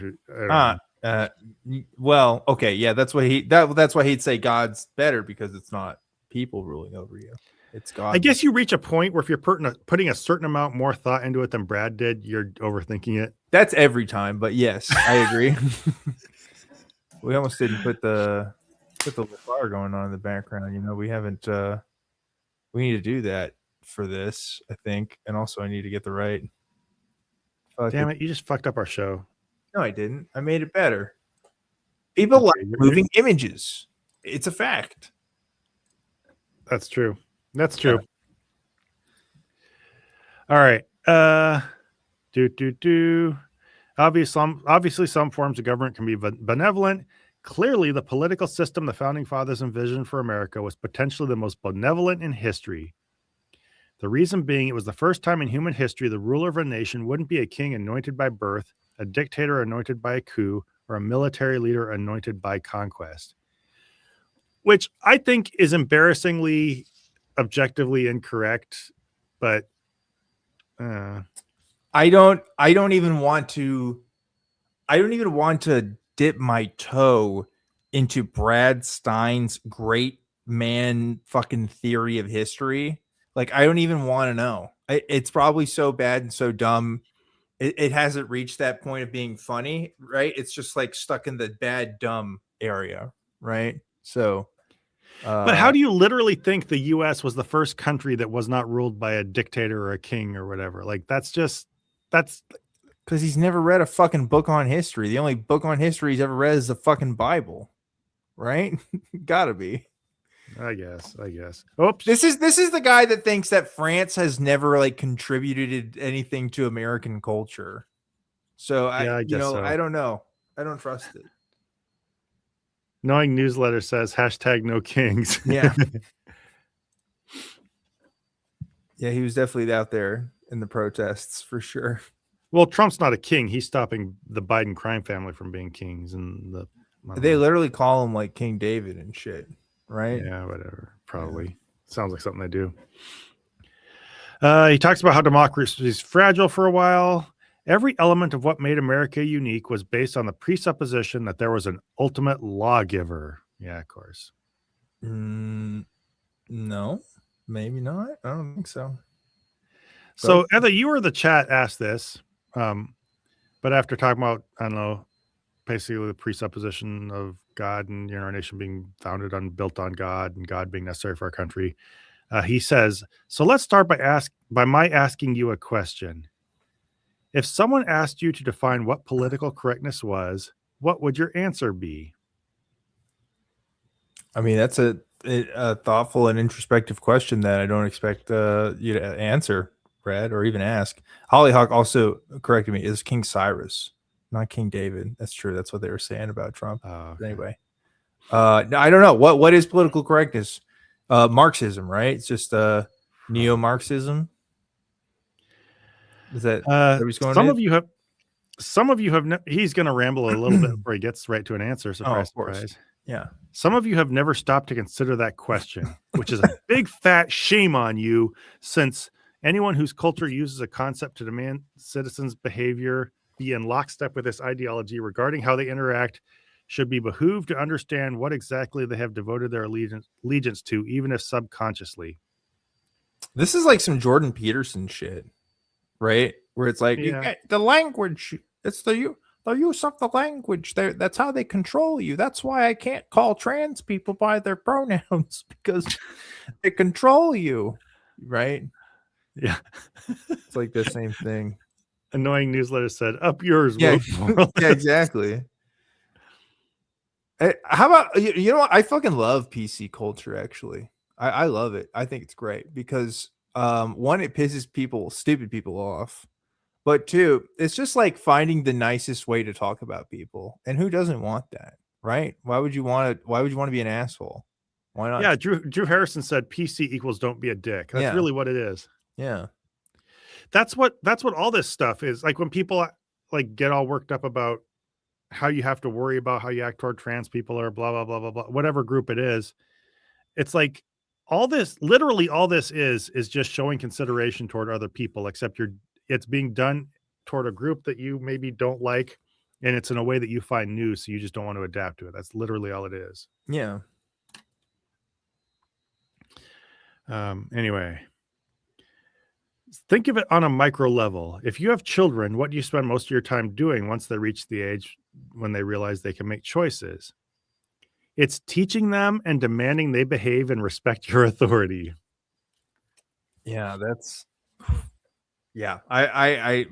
[SPEAKER 2] Well, okay, yeah, that's why he'd say God's better because it's not people ruling over you. It's God.
[SPEAKER 1] I guess you reach a point where if you're putting a certain amount more thought into it than Brad did, you're overthinking it.
[SPEAKER 2] That's every time, but yes, I agree. We almost didn't put the fire going on in the background. You know, we haven't. We need to do that for this, I think, and also I need to get the right.
[SPEAKER 1] Damn it! You just fucked up our show.
[SPEAKER 2] No, I didn't. I made it better. People like moving images. It's a fact.
[SPEAKER 1] That's true. That's true. Yeah. All right. Obviously, some forms of government can be benevolent. Clearly, the political system the founding fathers envisioned for America was potentially the most benevolent in history. The reason being, it was the first time in human history the ruler of a nation wouldn't be a king anointed by birth, a dictator anointed by a coup, or a military leader anointed by conquest. Which I think is embarrassingly objectively incorrect, but
[SPEAKER 2] I don't even want to dip my toe into Brad Stine's great man fucking theory of history. Like, I don't even want to know. It's probably so bad and so dumb. It hasn't reached that point of being funny, right? It's just like stuck in the bad dumb area, right? So
[SPEAKER 1] but how do you literally think the U.S. was the first country that was not ruled by a dictator or a king or whatever? Like, that's
[SPEAKER 2] because he's never read a fucking book on history. The only book on history he's ever read is the fucking Bible, right? Gotta be.
[SPEAKER 1] I guess. Oops.
[SPEAKER 2] This is the guy that thinks that France has never like contributed anything to American culture. So I guess so. I don't know. I don't trust it.
[SPEAKER 1] Knowing newsletter says #no kings.
[SPEAKER 2] Yeah. Yeah, he was definitely out there in the protests for sure.
[SPEAKER 1] Well, Trump's not a king. He's stopping the Biden crime family from being kings. And
[SPEAKER 2] they literally call him like King David and shit, right?
[SPEAKER 1] Yeah, whatever. Probably. Yeah. Sounds like something they do. He talks about how democracy is fragile for a while. Every element of what made America unique was based on the presupposition that there was an ultimate lawgiver. Yeah, of course.
[SPEAKER 2] No. Maybe not. I don't think so.
[SPEAKER 1] So, Heather, you were the chat asked this, but after talking about, I don't know, basically the presupposition of God and our nation being founded on, built on God, and God being necessary for our country, he says, so let's start by my asking you a question. If someone asked you to define what political correctness was, what would your answer be?
[SPEAKER 2] I mean, that's a thoughtful and introspective question that I don't expect you to answer, Brad, or even ask. Hollyhock also corrected me. It's King Cyrus, not King David. That's true. That's what they were saying about Trump.
[SPEAKER 1] Okay.
[SPEAKER 2] Anyway, no, I don't know. What is political correctness? Marxism, right? It's just neo-Marxism. Is that
[SPEAKER 1] some of you have he's going to ramble a little bit before he gets right to an answer. Surprise, surprise.
[SPEAKER 2] Yeah.
[SPEAKER 1] Some of you have never stopped to consider that question, which is a big fat shame on you, since anyone whose culture uses a concept to demand citizens' behavior be in lockstep with this ideology regarding how they interact should be behooved to understand what exactly they have devoted their allegiance to, even if subconsciously.
[SPEAKER 2] This is like some Jordan Peterson shit, right? Where it's like, the language, it's the use of the language. That's how they control you. That's why I can't call trans people by their pronouns, because they control you, right?
[SPEAKER 1] Yeah.
[SPEAKER 2] It's like the same thing.
[SPEAKER 1] Annoying newsletter said, up yours.
[SPEAKER 2] Yeah, yeah, exactly. How about, you know what? I fucking love PC culture, actually. I love it. I think it's great because, one, it pisses stupid people off. But two, it's just like finding the nicest way to talk about people. And who doesn't want that, right? Why would you want to be an asshole? Why not?
[SPEAKER 1] Yeah, Drew Harrison said PC equals don't be a dick. That's really what it is.
[SPEAKER 2] Yeah.
[SPEAKER 1] That's what all this stuff is. Like when people like get all worked up about how you have to worry about how you act toward trans people or blah, blah, blah, blah, blah, whatever group it is. It's like literally all this is just showing consideration toward other people, except it's being done toward a group that you maybe don't like. And it's in a way that you find new. So you just don't want to adapt to it. That's literally all it is.
[SPEAKER 2] Yeah.
[SPEAKER 1] Anyway, think of it on a micro level. If you have children, what do you spend most of your time doing once they reach the age when they realize they can make choices? It's teaching them and demanding they behave and respect your authority.
[SPEAKER 2] Yeah,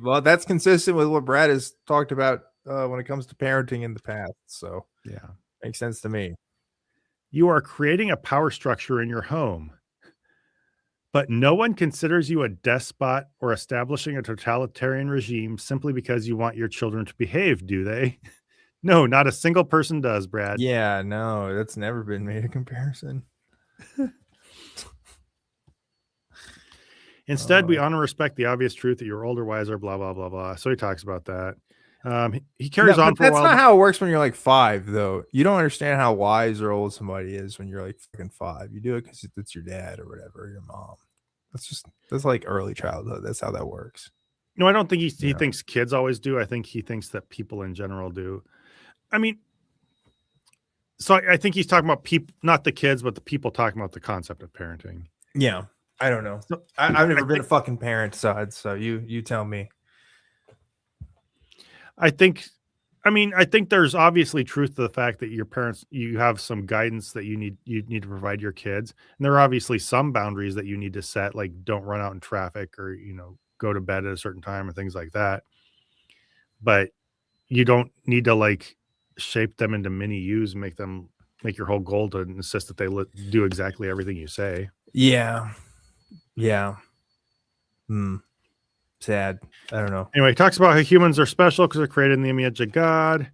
[SPEAKER 2] well, that's consistent with what Brad has talked about when it comes to parenting in the past. So
[SPEAKER 1] yeah,
[SPEAKER 2] makes sense to me.
[SPEAKER 1] You are creating a power structure in your home, but no one considers you a despot or establishing a totalitarian regime simply because you want your children to behave, do they? No, not a single person does, Brad.
[SPEAKER 2] Yeah, no, that's never been made a comparison.
[SPEAKER 1] Instead, we honor and respect the obvious truth that you're older, wiser, blah, blah, blah, blah. So he talks about that. He carries on for a while.
[SPEAKER 2] That's not how it works when you're like 5, though. You don't understand how wise or old somebody is when you're like fucking 5. You do it because it's your dad or whatever, your mom. That's like early childhood. That's how that works.
[SPEAKER 1] No, I don't think he thinks kids always do. I think he thinks that people in general do. I mean, so I think he's talking about people, not the kids, but the people talking about the concept of parenting.
[SPEAKER 2] Yeah. I don't know. I've never been a fucking parent side, so you tell me.
[SPEAKER 1] I think there's obviously truth to the fact that your parents, you have some guidance that you need to provide your kids. And there are obviously some boundaries that you need to set, like don't run out in traffic or, go to bed at a certain time or things like that. But you don't need to like shape them into mini yous and make your whole goal to insist that they do exactly everything you say.
[SPEAKER 2] Yeah. Yeah. Sad. I don't know.
[SPEAKER 1] Anyway, he talks about how humans are special because they're created in the image of God.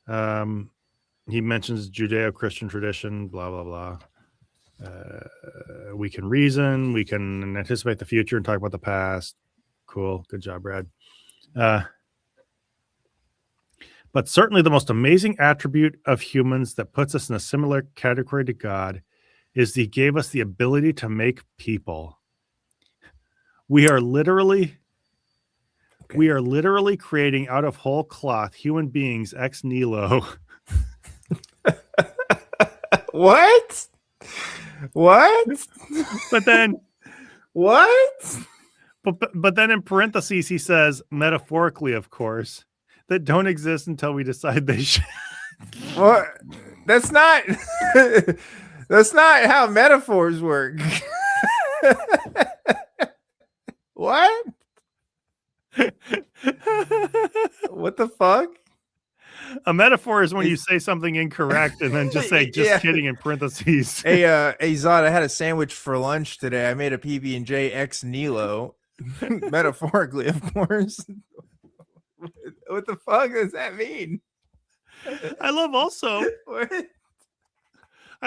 [SPEAKER 1] He mentions Judeo-Christian tradition, blah, blah, blah. We can reason, we can anticipate the future and talk about the past. Cool. Good job, Brad. But certainly the most amazing attribute of humans that puts us in a similar category to God is that he gave us the ability to make people. We are literally creating out of whole cloth human beings ex nihilo.
[SPEAKER 2] What?
[SPEAKER 1] But then
[SPEAKER 2] What?
[SPEAKER 1] But then in parentheses he says, metaphorically, of course, that don't exist until we decide they should.
[SPEAKER 2] What? That's not. That's not how metaphors work. What? What the fuck?
[SPEAKER 1] A metaphor is when you say something incorrect and then just say "just kidding" in parentheses.
[SPEAKER 2] Hey, Zod, I had a sandwich for lunch today. I made a PB&J ex Nilo, metaphorically, of course. What the fuck does that mean?
[SPEAKER 1] I love also. I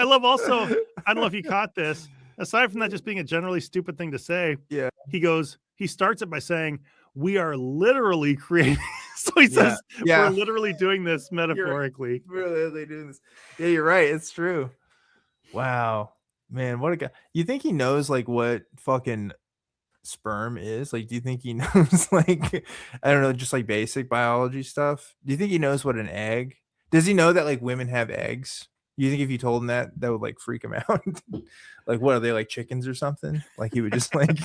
[SPEAKER 1] don't know if you caught this. Aside from that just being a generally stupid thing to say,
[SPEAKER 2] yeah,
[SPEAKER 1] he starts it by saying, "We are literally creating." So he says, "We're literally doing this metaphorically."
[SPEAKER 2] We're literally doing this. Yeah, you're right. It's true. Wow, man, what a guy! You think he knows like what fucking sperm is? Like, do you think he knows like I don't know, just like basic biology stuff? Do you think he knows what an egg? Does he know that like women have eggs? You think if you told him that would like freak him out? Like, what are they, like chickens or something? Like he would just like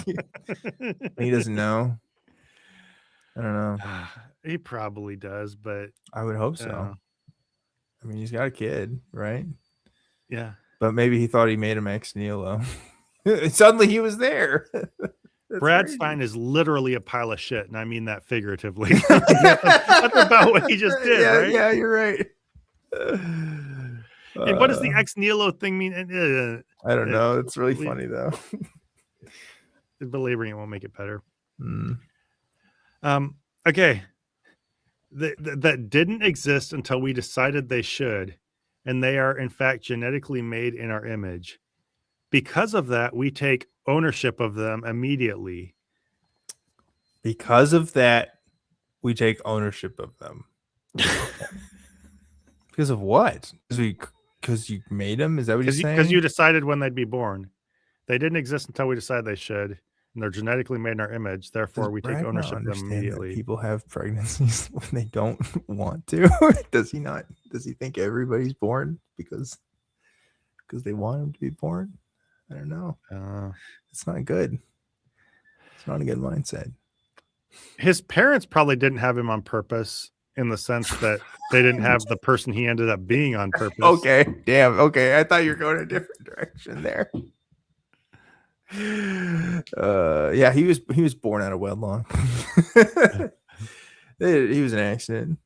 [SPEAKER 2] he doesn't know. I don't know.
[SPEAKER 1] He probably does, but
[SPEAKER 2] I would hope so. I mean, he's got a kid, right?
[SPEAKER 1] Yeah.
[SPEAKER 2] But maybe he thought he made him ex nihilo. Suddenly he was there.
[SPEAKER 1] Brad Stine is literally a pile of shit, and I mean that figuratively. That's about what he just did, right?
[SPEAKER 2] Yeah, you're right.
[SPEAKER 1] And what does the ex nihilo thing mean?
[SPEAKER 2] I don't know. It's really funny though.
[SPEAKER 1] Belaboring it won't make it better. Okay. That didn't exist until we decided they should, and they are in fact genetically made in our image. Because of that, we take ownership of them immediately.
[SPEAKER 2] Because of that, we take ownership of them. Because of what? Because you made them? Is that what you're saying?
[SPEAKER 1] Because you decided when they'd be born. They didn't exist until we decided they should, and they're genetically made in our image. Therefore, we take ownership of them immediately.
[SPEAKER 2] People have pregnancies when they don't want to. Does he not? Does he think everybody's born because they want him to be born? I don't know. It's not good. It's not a good mindset.
[SPEAKER 1] His parents probably didn't have him on purpose, in the sense that they didn't have the person he ended up being on purpose.
[SPEAKER 2] Okay, damn. Okay, I thought you were going a different direction there. Yeah, he was born out of wedlock. He was an accident.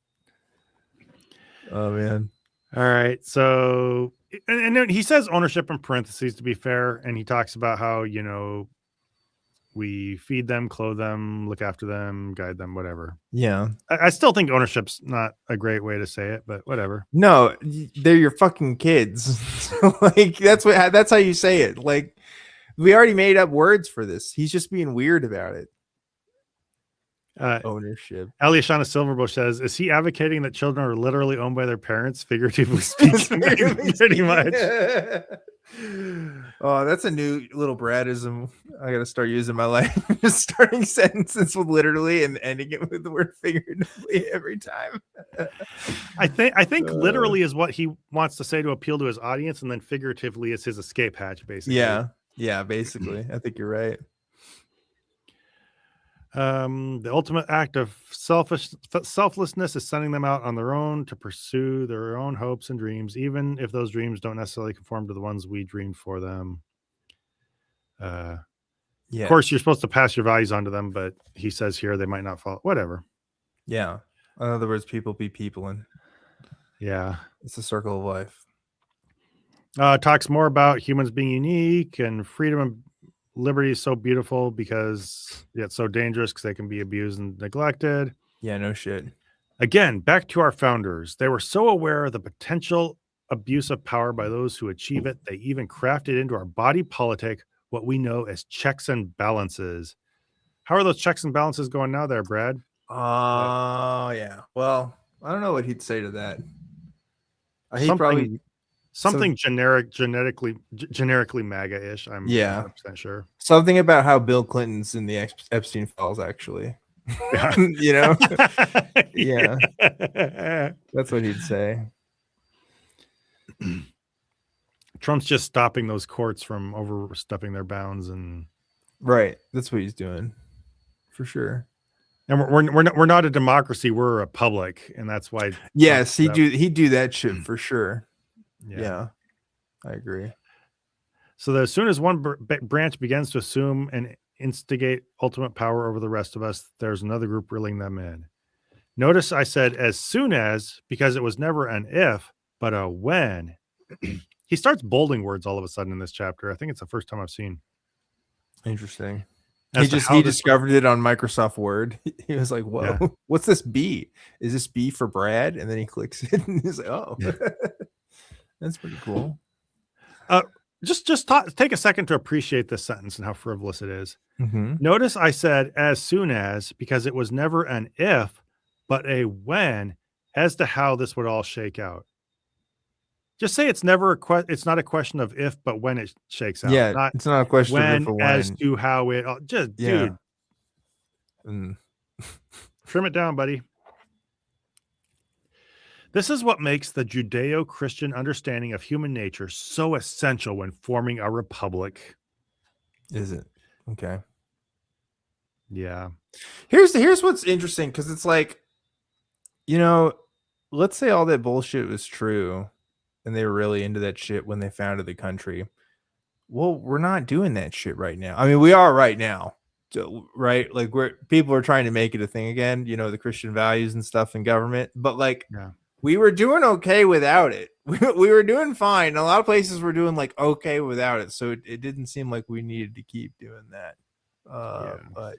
[SPEAKER 2] Oh man.
[SPEAKER 1] All right, so and then he says ownership in parentheses, to be fair, and he talks about how, you know, we feed them, clothe them, look after them, guide them, whatever.
[SPEAKER 2] Yeah.
[SPEAKER 1] I still think ownership's not a great way to say it, but whatever.
[SPEAKER 2] No, they're your fucking kids. Like that's how you say it. Like, we already made up words for this. He's just being weird about it. Ownership.
[SPEAKER 1] Aliashana Silverbush says, is he advocating that children are literally owned by their parents, figuratively speaking? Pretty much.
[SPEAKER 2] Oh, that's a new little Bradism I gotta start using in my life. Just starting sentences with literally and ending it with the word figuratively every time.
[SPEAKER 1] I think literally is what he wants to say to appeal to his audience, and then figuratively is his escape hatch, basically.
[SPEAKER 2] Yeah, basically. I think you're right.
[SPEAKER 1] The ultimate act of selflessness is sending them out on their own to pursue their own hopes and dreams, even if those dreams don't necessarily conform to the ones we dreamed for them. Of course, you're supposed to pass your values on to them, but he says here they might not follow. Whatever.
[SPEAKER 2] Yeah. In other words, people be peopling.
[SPEAKER 1] Yeah.
[SPEAKER 2] It's a circle of life.
[SPEAKER 1] Talks more about humans being unique and freedom and liberty is so beautiful because it's so dangerous because they can be abused and neglected.
[SPEAKER 2] Yeah, no shit.
[SPEAKER 1] Again, back to our founders. They were so aware of the potential abuse of power by those who achieve it. They even crafted into our body politic what we know as checks and balances. How are those checks and balances going now there, Brad?
[SPEAKER 2] Oh, yeah. Well, I don't know what he'd say to that. Something
[SPEAKER 1] generically MAGA-ish. I'm 100% sure.
[SPEAKER 2] Something about how Bill Clinton's in the Epstein files, actually. Yeah. You know? Yeah. That's what he'd say.
[SPEAKER 1] Trump's just stopping those courts from overstepping their bounds and
[SPEAKER 2] Right. That's what he's doing. For sure.
[SPEAKER 1] And we're not a democracy, we're a republic, and that's why.
[SPEAKER 2] Yes, he'd do that shit for sure.
[SPEAKER 1] Yeah.
[SPEAKER 2] Yeah, I agree.
[SPEAKER 1] So that as soon as one branch begins to assume and instigate ultimate power over the rest of us, there's another group reeling them in. Notice I said as soon as, because it was never an if, but a when. He starts bolding words all of a sudden in this chapter. I think it's the first time I've seen.
[SPEAKER 2] Interesting.
[SPEAKER 1] He
[SPEAKER 2] discovered it on Microsoft Word. He was like, whoa, yeah. What's this B? Is this B for Brad? And then he clicks it and he's like, oh, yeah. That's pretty cool.
[SPEAKER 1] Just take a second to appreciate this sentence and how frivolous it is.
[SPEAKER 2] Mm-hmm.
[SPEAKER 1] Notice I said as soon as, because it was never an if, but a when as to how this would all shake out. Just say it's never it's not a question of if, but when it shakes out.
[SPEAKER 2] Yeah, it's not a question
[SPEAKER 1] when,
[SPEAKER 2] of if or when.
[SPEAKER 1] As to how it just, dude. Trim it down, buddy. This is what makes the Judeo-Christian understanding of human nature so essential when forming a republic.
[SPEAKER 2] Is it? Okay.
[SPEAKER 1] Yeah.
[SPEAKER 2] Here's what's interesting, because it's like, let's say all that bullshit was true and they were really into that shit when they founded the country. Well, we're not doing that shit right now. I mean, we are right now, right? Like people are trying to make it a thing again, the Christian values and stuff in government. But like, we were doing okay without it. We were doing fine. A lot of places were doing like okay without it. So it didn't seem like we needed to keep doing that. But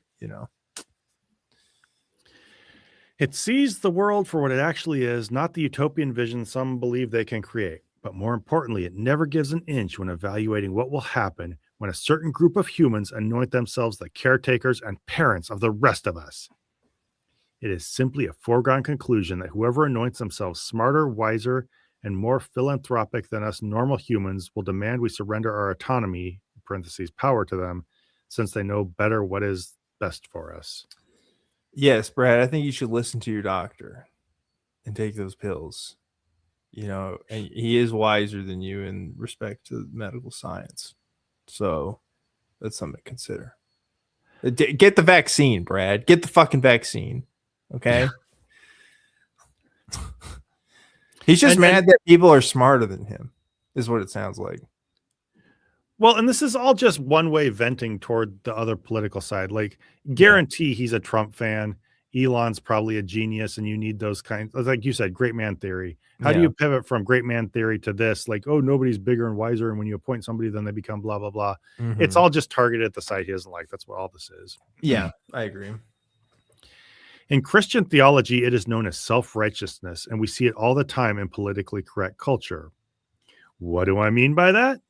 [SPEAKER 1] it sees the world for what it actually is, not the utopian vision some believe they can create. But more importantly, it never gives an inch when evaluating what will happen when a certain group of humans anoint themselves the caretakers and parents of the rest of us. It is simply a foregone conclusion that whoever anoints themselves smarter, wiser, and more philanthropic than us normal humans will demand we surrender our autonomy, in parentheses, power to them, since they know better what is best for us.
[SPEAKER 2] Yes, Brad, I think you should listen to your doctor and take those pills. And he is wiser than you in respect to medical science. So that's something to consider. Get the vaccine, Brad. Get the fucking vaccine. Okay? He's just mad that people are smarter than him, is what it sounds like.
[SPEAKER 1] Well, and this is all just one-way venting toward the other political side. Like, guarantee he's a Trump fan. Elon's probably a genius, and you need those kinds. Like you said, great man theory. How do you pivot from great man theory to this? Like, oh, nobody's bigger and wiser, and when you appoint somebody, then they become blah, blah, blah. Mm-hmm. It's all just targeted at the side he doesn't like. That's what all this is.
[SPEAKER 2] Yeah, I agree.
[SPEAKER 1] In Christian theology, it is known as self-righteousness, and we see it all the time in politically correct culture. What do I mean by that?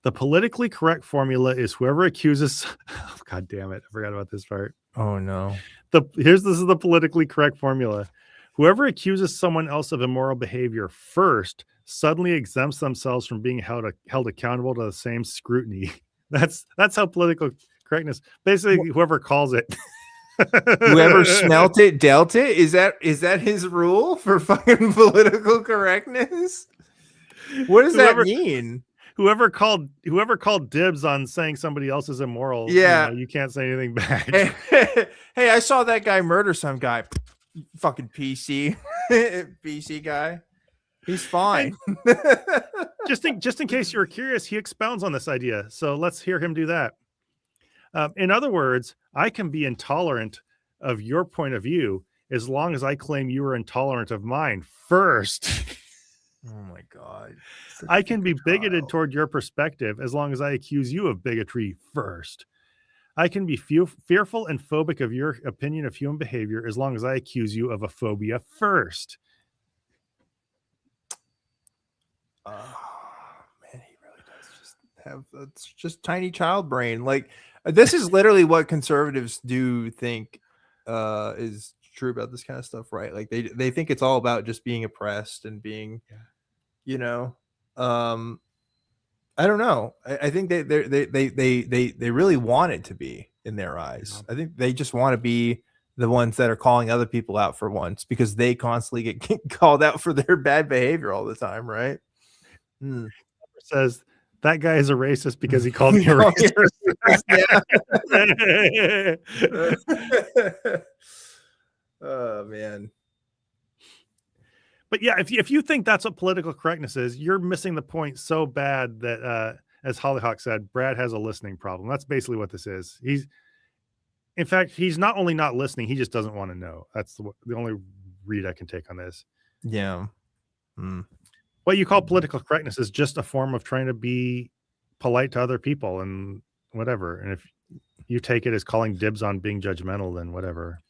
[SPEAKER 1] The politically correct formula is whoever accuses... Oh, God damn it. I forgot about this part.
[SPEAKER 2] Oh, no.
[SPEAKER 1] This is the politically correct formula. Whoever accuses someone else of immoral behavior first suddenly exempts themselves from being held accountable to the same scrutiny. That's how political correctness... Basically, whoever calls it...
[SPEAKER 2] Whoever smelt it, dealt it? Is that his rule for fucking political correctness? What does that mean?
[SPEAKER 1] Whoever called dibs on saying somebody else is immoral, you can't say anything bad.
[SPEAKER 2] Hey, I saw that guy murder some guy. Fucking PC. PC guy. He's fine.
[SPEAKER 1] just in case you're curious, he expounds on this idea. So let's hear him do that. In other words, I can be intolerant of your point of view as long as I claim you are intolerant of mine first.
[SPEAKER 2] Oh my God.
[SPEAKER 1] I can be bigoted toward your perspective as long as I accuse you of bigotry first. I can be fearful and phobic of your opinion of human behavior as long as I accuse you of a phobia first.
[SPEAKER 2] Oh, man, he really does just have just tiny child brain. Like, this is literally what conservatives do think is true about this kind of stuff, right? Like they think it's all about just being oppressed and being, I don't know. I think they really want it to be in their eyes. I think they just want to be the ones that are calling other people out for once because they constantly get called out for their bad behavior all the time, right?
[SPEAKER 1] Says that guy is a racist because he called me a racist.
[SPEAKER 2] Oh man.
[SPEAKER 1] But yeah, if you think that's what political correctness is, you're missing the point so bad that, as Hollyhock said, Brad has a listening problem. That's basically what this is. In fact, he's not only not listening, he just doesn't want to know. That's the only read I can take on this.
[SPEAKER 2] Yeah.
[SPEAKER 1] What you call political correctness is just a form of trying to be polite to other people and whatever. And if you take it as calling dibs on being judgmental, then whatever.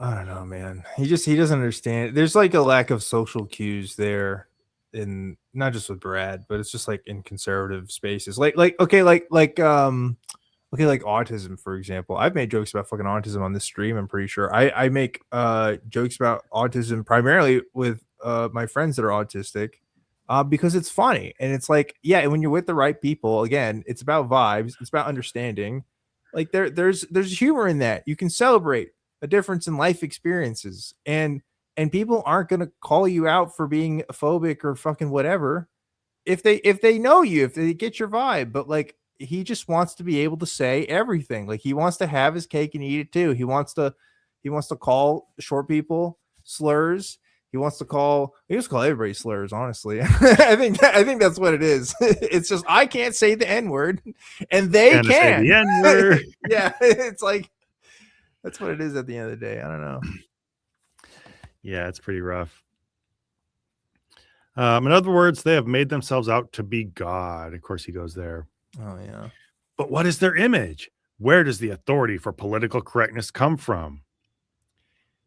[SPEAKER 2] I don't know, man. He doesn't understand. There's like a lack of social cues there, in not just with Brad, but it's just like in conservative spaces. Like autism, for example. I've made jokes about fucking autism on this stream. I'm pretty sure I make jokes about autism primarily with my friends that are autistic, because it's funny. And it's like, yeah, when you're with the right people, again, it's about vibes, it's about understanding. Like there's humor in that. You can celebrate a difference in life experiences, and people aren't going to call you out for being phobic or fucking whatever if they know you, if they get your vibe. But like, he just wants to be able to say everything. Like, he wants to have his cake and eat it too. He wants to call short people slurs. He wants to call everybody slurs, honestly. I think that's what it is. It's just, I can't say the N-word and they can. Say the N-word. Yeah, it's like, that's what it is at the end of the day. I don't know.
[SPEAKER 1] Yeah, it's pretty rough. In other words, they have made themselves out to be God. Of course, he goes there.
[SPEAKER 2] Oh, yeah.
[SPEAKER 1] But what is their image? Where does the authority for political correctness come from?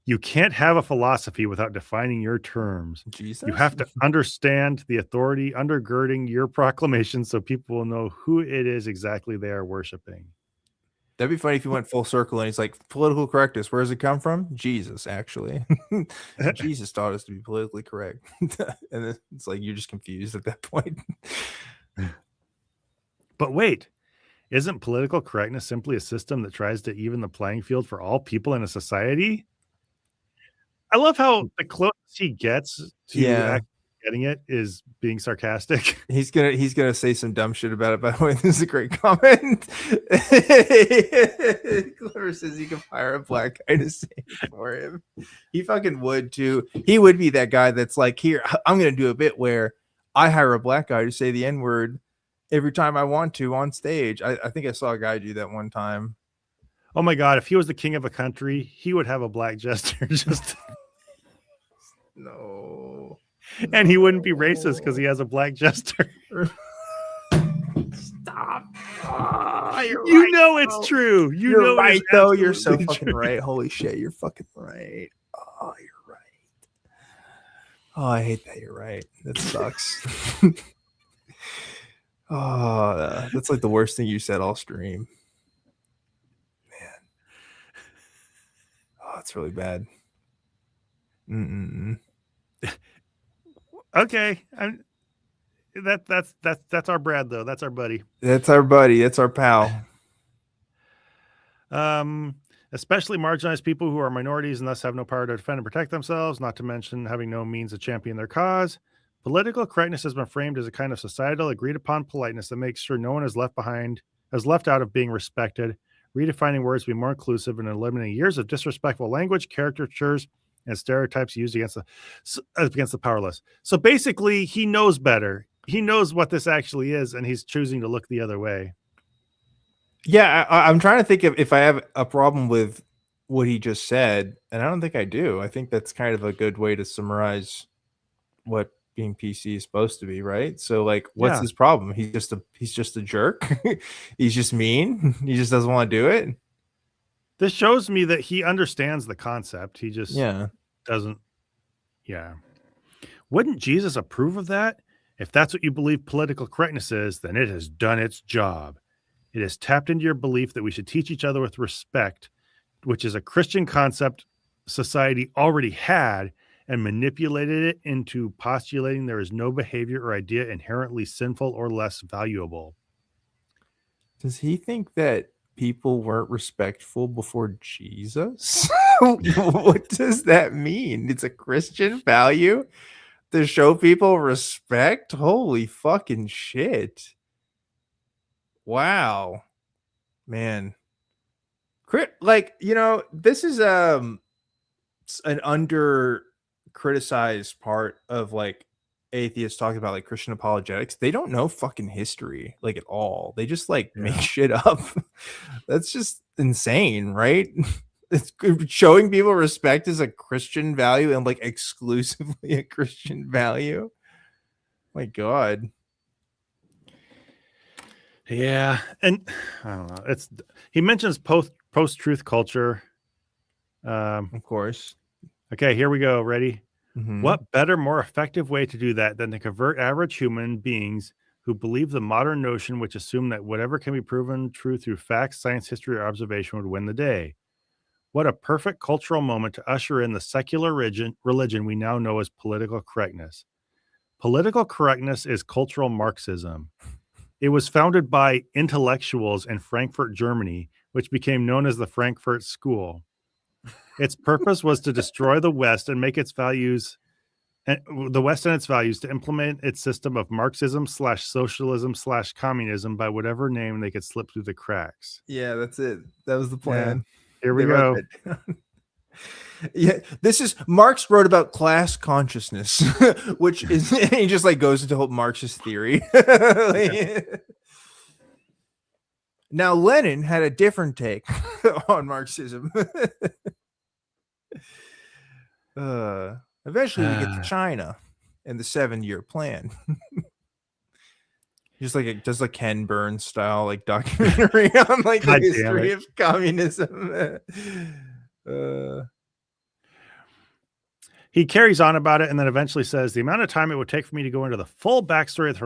[SPEAKER 1] You can't have a philosophy without defining your terms.
[SPEAKER 2] Jesus?
[SPEAKER 1] You have to understand the authority undergirding your proclamation so people will know who it is exactly they are worshiping.
[SPEAKER 2] That'd be funny if you went full circle and he's like, political correctness, where does it come from? Jesus, actually. Jesus taught us to be politically correct. And it's like, you're just confused at that point.
[SPEAKER 1] But wait, isn't political correctness simply a system that tries to even the playing field for all people in a society? I love how the closest he gets to actually getting it is being sarcastic.
[SPEAKER 2] He's gonna say some dumb shit about it. By the way, this is a great comment. Clever says he can hire a black guy to say it for him. He fucking would too. He would be that guy that's like, here, I'm gonna do a bit where I hire a black guy to say the N-word every time I want to on stage. I think I saw a guy do that one time.
[SPEAKER 1] Oh my God, if he was the king of a country, he would have a black jester. Just
[SPEAKER 2] no.
[SPEAKER 1] And he wouldn't be racist because he has a black jester.
[SPEAKER 2] Stop. Oh,
[SPEAKER 1] you right, know it's true.
[SPEAKER 2] You're right, though. You're so fucking right. Holy shit, you're fucking right. Oh, you're right. Oh, I hate that you're right. That sucks. Oh, that's like the worst thing you said all stream. Man. Oh, it's really bad.
[SPEAKER 1] Okay, that's our Brad though. That's our buddy.
[SPEAKER 2] That's our buddy. That's our pal.
[SPEAKER 1] Especially marginalized people who are minorities and thus have no power to defend and protect themselves. Not to mention having no means to champion their cause. Political correctness has been framed as a kind of societal agreed upon politeness that makes sure no one is left out of being respected, redefining words to be more inclusive and eliminating years of disrespectful language, caricatures, and stereotypes used against the powerless. So basically, he knows better. He knows what this actually is, and he's choosing to look the other way.
[SPEAKER 2] Yeah, I'm trying to think of if I have a problem with what he just said, and I don't think I do. I think that's kind of a good way to summarize what being PC is supposed to be, right? So, like, what's his problem? He's just a jerk. He's just mean. He just doesn't want to do it.
[SPEAKER 1] This shows me that he understands the concept. He just doesn't. Yeah. Wouldn't Jesus approve of that? If that's what you believe political correctness is, then it has done its job. It has tapped into your belief that we should teach each other with respect, which is a Christian concept society already had, and manipulated it into postulating there is no behavior or idea inherently sinful or less valuable.
[SPEAKER 2] Does he think that people weren't respectful before Jesus? What does that mean? It's a Christian value to show people respect? Holy fucking shit. Wow, man. Like, this is an under criticized part of like atheists talking about like Christian apologetics. They don't know fucking history like at all. They just like make shit up. That's just insane, right? It's showing people respect is a Christian value and like exclusively a Christian value. My God.
[SPEAKER 1] Yeah, and I don't know. He mentions post-truth culture.
[SPEAKER 2] Of course.
[SPEAKER 1] Okay, here we go. Ready?
[SPEAKER 2] Mhm.
[SPEAKER 1] What better, more effective way to do that than to convert average human beings who believe the modern notion, which assume that whatever can be proven true through facts, science, history, or observation would win the day? What a perfect cultural moment to usher in the secular religion we now know as political correctness. Political correctness is cultural Marxism. It was founded by intellectuals in Frankfurt, Germany, which became known as the Frankfurt School. Its purpose was to destroy the West and make its values, the West and its values, to implement its system of Marxism/socialism/communism by whatever name they could slip through the cracks.
[SPEAKER 2] Yeah, that's it. That was the plan.
[SPEAKER 1] Here we go.
[SPEAKER 2] Yeah, this is Marx wrote about class consciousness, which is he just like goes into whole Marxist theory. Now Lenin had a different take on Marxism. Eventually we get to China and the 7-year plan. Just like a Ken Burns style like documentary on like the history of communism.
[SPEAKER 1] He carries on about it and then eventually says the amount of time it would take for me to go into the full backstory of the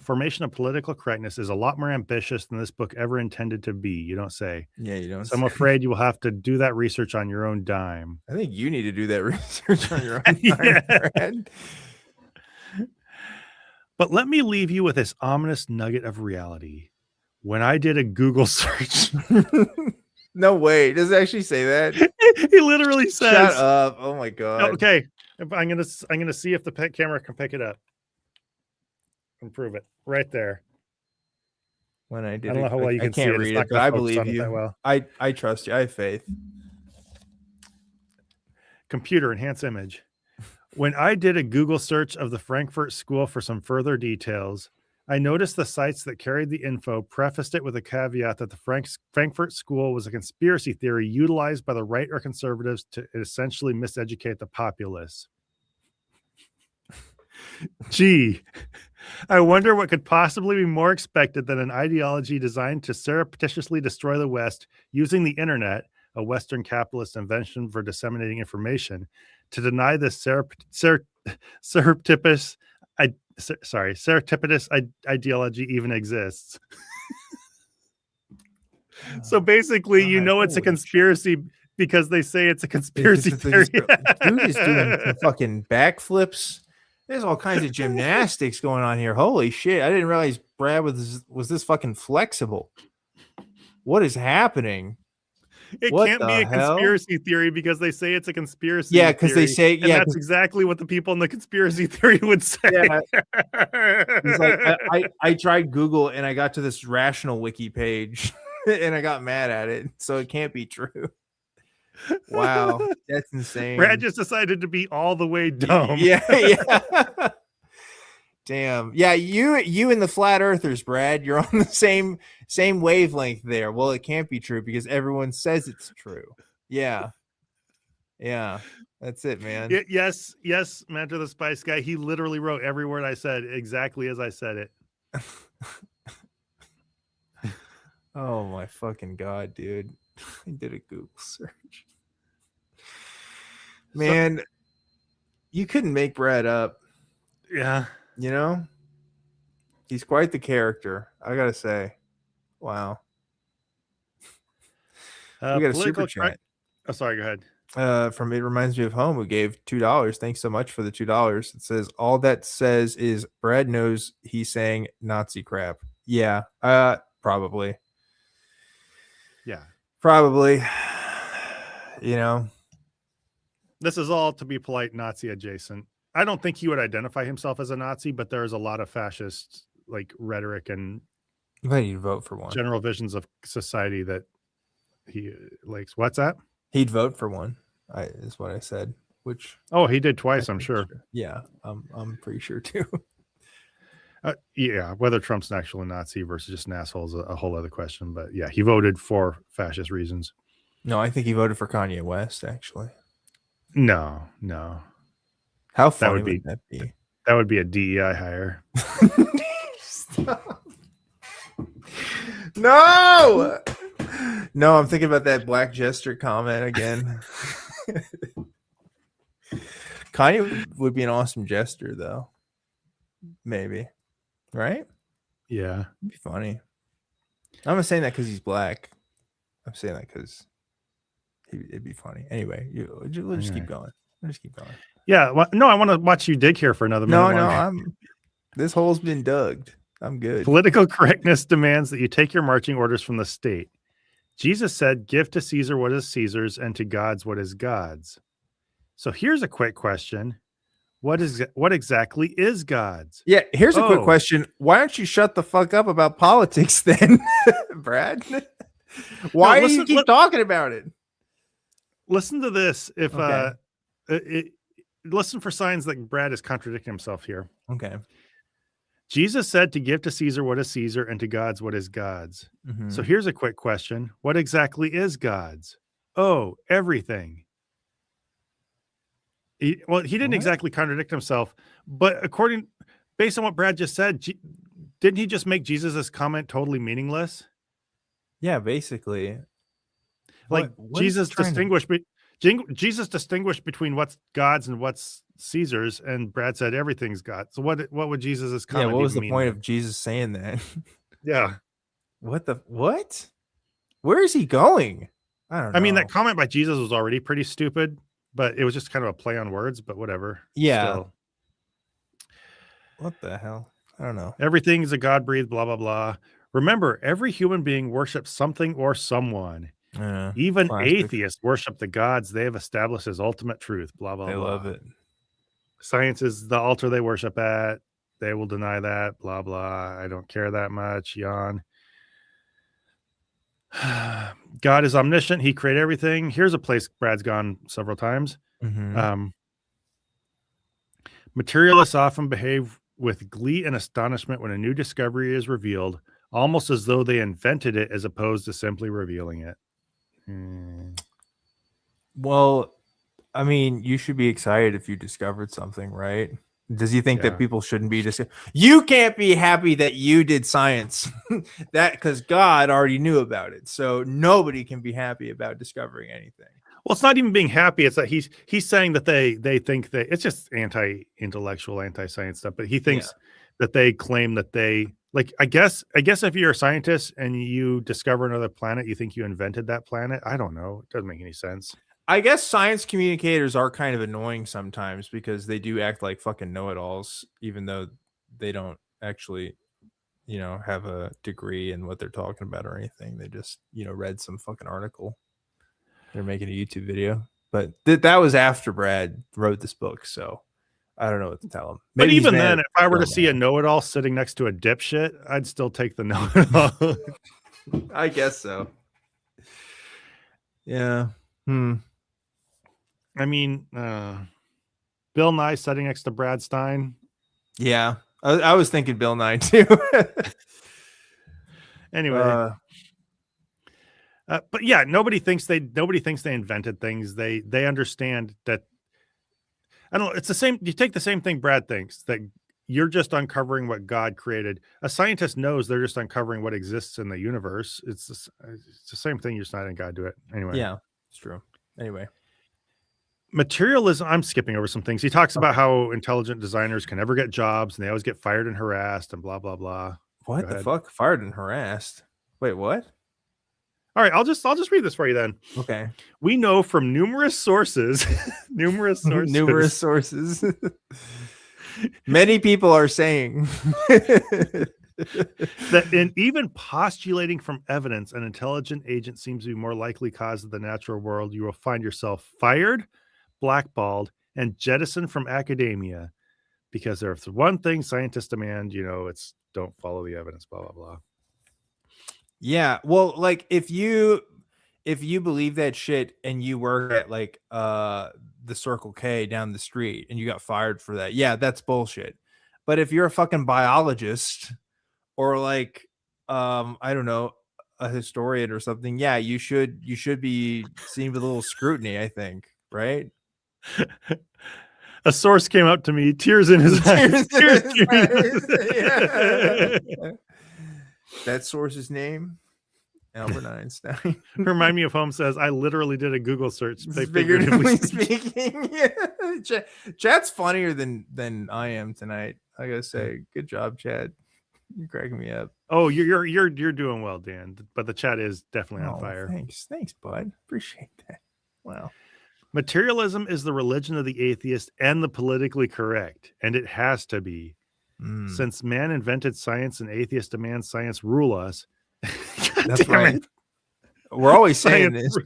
[SPEAKER 1] formation of political correctness is a lot more ambitious than this book ever intended to be. You don't say.
[SPEAKER 2] Yeah, you don't.
[SPEAKER 1] So I'm afraid you will have to do that research on your own dime.
[SPEAKER 2] I think you need to do that research on your own time, Brad.
[SPEAKER 1] But let me leave you with this ominous nugget of reality. When I did a Google search.
[SPEAKER 2] No way. Does it actually say that?
[SPEAKER 1] He literally says.
[SPEAKER 2] Shut up. Oh my God.
[SPEAKER 1] Okay. I'm gonna see if the camera can pick it up. Improve it. Right there.
[SPEAKER 2] When I did
[SPEAKER 1] I don't know how well you can see it.
[SPEAKER 2] Read it, but I believe you.
[SPEAKER 1] Well.
[SPEAKER 2] I trust you. I have faith.
[SPEAKER 1] Computer enhance image. When I did a Google search of the Frankfurt School for some further details, I noticed the sites that carried the info prefaced it with a caveat that the Frankfurt School was a conspiracy theory utilized by the right or conservatives to essentially miseducate the populace. Gee, I wonder what could possibly be more expected than an ideology designed to surreptitiously destroy the West using the internet, a Western capitalist invention for disseminating information, to deny this serendipitous ideology even exists. So basically, it's a conspiracy because they say it's a conspiracy theory.
[SPEAKER 2] Dude is doing some fucking backflips. There's all kinds of gymnastics going on here. Holy shit. I didn't realize Brad was this fucking flexible. What is happening?
[SPEAKER 1] It can't be a conspiracy theory because they say it's a conspiracy.
[SPEAKER 2] Yeah, because they say,
[SPEAKER 1] and that's exactly what the people in the conspiracy theory would say.
[SPEAKER 2] Yeah. He's like, I tried Google and I got to this rational wiki page and I got mad at it. So it can't be true. Wow, that's insane.
[SPEAKER 1] Brad just decided to be all the way dumb.
[SPEAKER 2] Yeah. Damn. Yeah, you and the flat earthers, Brad, you're on the same wavelength there. Well, it can't be true because everyone says it's true. Yeah. That's it, man.
[SPEAKER 1] Yes, Mantra the Spice Guy. He literally wrote every word I said exactly as I said it.
[SPEAKER 2] Oh my fucking God, dude. I did a Google search. Man, you couldn't make Brad up.
[SPEAKER 1] Yeah.
[SPEAKER 2] He's quite the character, I gotta say. Wow. We got a super chat.
[SPEAKER 1] Oh, sorry, go ahead.
[SPEAKER 2] From It Reminds Me of Home, who gave $2. Thanks so much for the $2. It says, all that says is Brad knows he's saying Nazi crap. Yeah, probably.
[SPEAKER 1] Yeah.
[SPEAKER 2] Probably.
[SPEAKER 1] This is all, to be polite, Nazi adjacent. I don't think he would identify himself as a Nazi, but there is a lot of fascist like rhetoric and
[SPEAKER 2] But he'd vote for one.
[SPEAKER 1] general visions of society that he likes. What's that?
[SPEAKER 2] He'd vote for one. Is what I said. Which
[SPEAKER 1] He did twice, I'm sure.
[SPEAKER 2] Yeah, I'm pretty sure too.
[SPEAKER 1] Yeah, whether Trump's an actual Nazi versus just an asshole is a whole other question. But yeah, he voted for fascist reasons.
[SPEAKER 2] No, I think he voted for Kanye West, actually.
[SPEAKER 1] No.
[SPEAKER 2] How funny would that be?
[SPEAKER 1] That would be a DEI hire.
[SPEAKER 2] No, I'm thinking about that black jester comment again. Kanye would be an awesome jester, though. Maybe, right?
[SPEAKER 1] Yeah,
[SPEAKER 2] it'd be funny. I'm not saying that because he's black. I'm saying that because it'd be funny. Anyway, let's just keep going.
[SPEAKER 1] Yeah, no, I want to watch you dig here for another minute.
[SPEAKER 2] No, this hole's been dug. I'm good.
[SPEAKER 1] Political correctness demands that you take your marching orders from the state. Jesus said, "Give to Caesar what is Caesar's, and to God's what is God's." So here's a quick question: What exactly is God's?
[SPEAKER 2] Yeah, here's a quick question. Why don't you shut the fuck up about politics then, Brad? Why do you keep talking about it?
[SPEAKER 1] Listen to this. Listen for signs that Brad is contradicting himself here.
[SPEAKER 2] Okay.
[SPEAKER 1] Jesus said to give to Caesar what is Caesar and to God's what is God's.
[SPEAKER 2] Mm-hmm.
[SPEAKER 1] So here's a quick question. What exactly is God's? Oh, everything. He didn't exactly contradict himself, but based on what Brad just said, didn't he just make Jesus' comment totally meaningless?
[SPEAKER 2] Yeah, basically.
[SPEAKER 1] Like Jesus distinguished between what's God's and what's Caesar's, and Brad said everything's God. So what would Jesus' comment?
[SPEAKER 2] Yeah, what was the point of Jesus saying that?
[SPEAKER 1] Yeah.
[SPEAKER 2] What? Where is he going? I don't know.
[SPEAKER 1] I mean, that comment by Jesus was already pretty stupid, but it was just kind of a play on words, but whatever.
[SPEAKER 2] Yeah.
[SPEAKER 1] Still.
[SPEAKER 2] What the hell? I don't know.
[SPEAKER 1] Everything is a God-breathed, blah, blah, blah. Remember, every human being worships something or someone. Even atheists worship the gods they have established as ultimate truth, blah, blah, blah.
[SPEAKER 2] They love it.
[SPEAKER 1] Science is the altar they worship at. They will deny that, blah, blah. I don't care that much, yawn. God is omniscient. He created everything. Here's a place Brad's gone several times.
[SPEAKER 2] Mm-hmm.
[SPEAKER 1] Materialists often behave with glee and astonishment when a new discovery is revealed, almost as though they invented it as opposed to simply revealing it.
[SPEAKER 2] Well, I mean, you should be excited if you discovered something, right? Does he think that people shouldn't be you can't be happy that you did science that because God already knew about it. So nobody can be happy about discovering anything.
[SPEAKER 1] Well, it's not even being happy. It's that he's saying that they think that it's just anti-intellectual, anti-science stuff, but he thinks that they claim that they like, I guess if you're a scientist and you discover another planet, you think you invented that planet. I don't know. It doesn't make any sense.
[SPEAKER 2] I guess science communicators are kind of annoying sometimes because they do act like fucking know-it-alls, even though they don't actually, have a degree in what they're talking about or anything. They just, read some fucking article. They're making a YouTube video. But that was after Brad wrote this book, so I don't know what to tell him.
[SPEAKER 1] But even then, if I were to see a know-it-all sitting next to a dipshit, I'd still take the know-it-all.
[SPEAKER 2] I guess so. Yeah.
[SPEAKER 1] I mean, Bill Nye sitting next to Brad Stine.
[SPEAKER 2] Yeah, I was thinking Bill Nye too.
[SPEAKER 1] Anyway, but yeah, nobody thinks they invented things. They understand that. I don't know. It's the same. You take the same thing Brad thinks, that you're just uncovering what God created. A scientist knows they're just uncovering what exists in the universe. It's the same thing. You're just not letting God do it anyway.
[SPEAKER 2] Yeah, it's true. Anyway.
[SPEAKER 1] Materialism. I'm skipping over some things. He talks about how intelligent designers can never get jobs and they always get fired and harassed and blah, blah, blah.
[SPEAKER 2] What the fuck? Fired and harassed? Wait, what?
[SPEAKER 1] All right. I'll just read this for you then.
[SPEAKER 2] Okay.
[SPEAKER 1] We know from numerous sources, numerous sources.
[SPEAKER 2] Many people are saying
[SPEAKER 1] that in even postulating from evidence, an intelligent agent seems to be more likely cause of the natural world. You will find yourself fired, blackballed, and jettisoned from academia, because there's one thing scientists demand, it's don't follow the evidence, blah, blah, blah.
[SPEAKER 2] Yeah. Well, like if you believe that shit and you work at like the Circle K down the street and you got fired for that, yeah, that's bullshit. But if you're a fucking biologist or like I don't know, a historian or something, yeah, you should be seen with a little scrutiny, I think, right?
[SPEAKER 1] A source came up to me, tears in his eyes. Tears streaming.
[SPEAKER 2] Yeah. That source's name, Albert Einstein.
[SPEAKER 1] Remind me of Holmes says, I literally did a Google search.
[SPEAKER 2] Figuratively speaking. Yeah. Chad's funnier than I am tonight. I gotta say, good job, Chad. You're cracking me up.
[SPEAKER 1] Oh, you're doing well, Dan. But the chat is definitely on fire.
[SPEAKER 2] Thanks, bud. Appreciate that. Wow.
[SPEAKER 1] Materialism is the religion of the atheist and the politically correct, and it has to be. Since man invented science and atheists demand science rule us.
[SPEAKER 2] That's right. We're always saying this.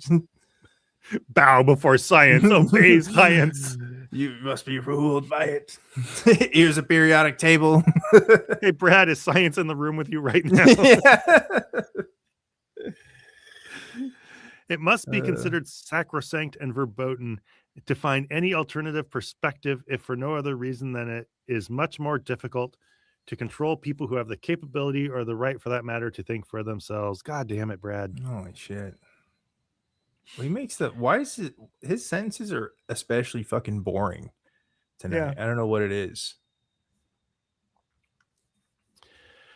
[SPEAKER 1] Bow before science, obey science.
[SPEAKER 2] You must be ruled by it. Here's a periodic table.
[SPEAKER 1] Hey, Brad, is science in the room with you right now?
[SPEAKER 2] Yeah.
[SPEAKER 1] It must be considered sacrosanct and verboten to find any alternative perspective, if for no other reason than it is much more difficult to control people who have the capability or the right, for that matter, to think for themselves. God damn it, Brad.
[SPEAKER 2] Holy shit. Well, he makes why is it his sentences are especially fucking boring tonight? Yeah. I don't know what it is.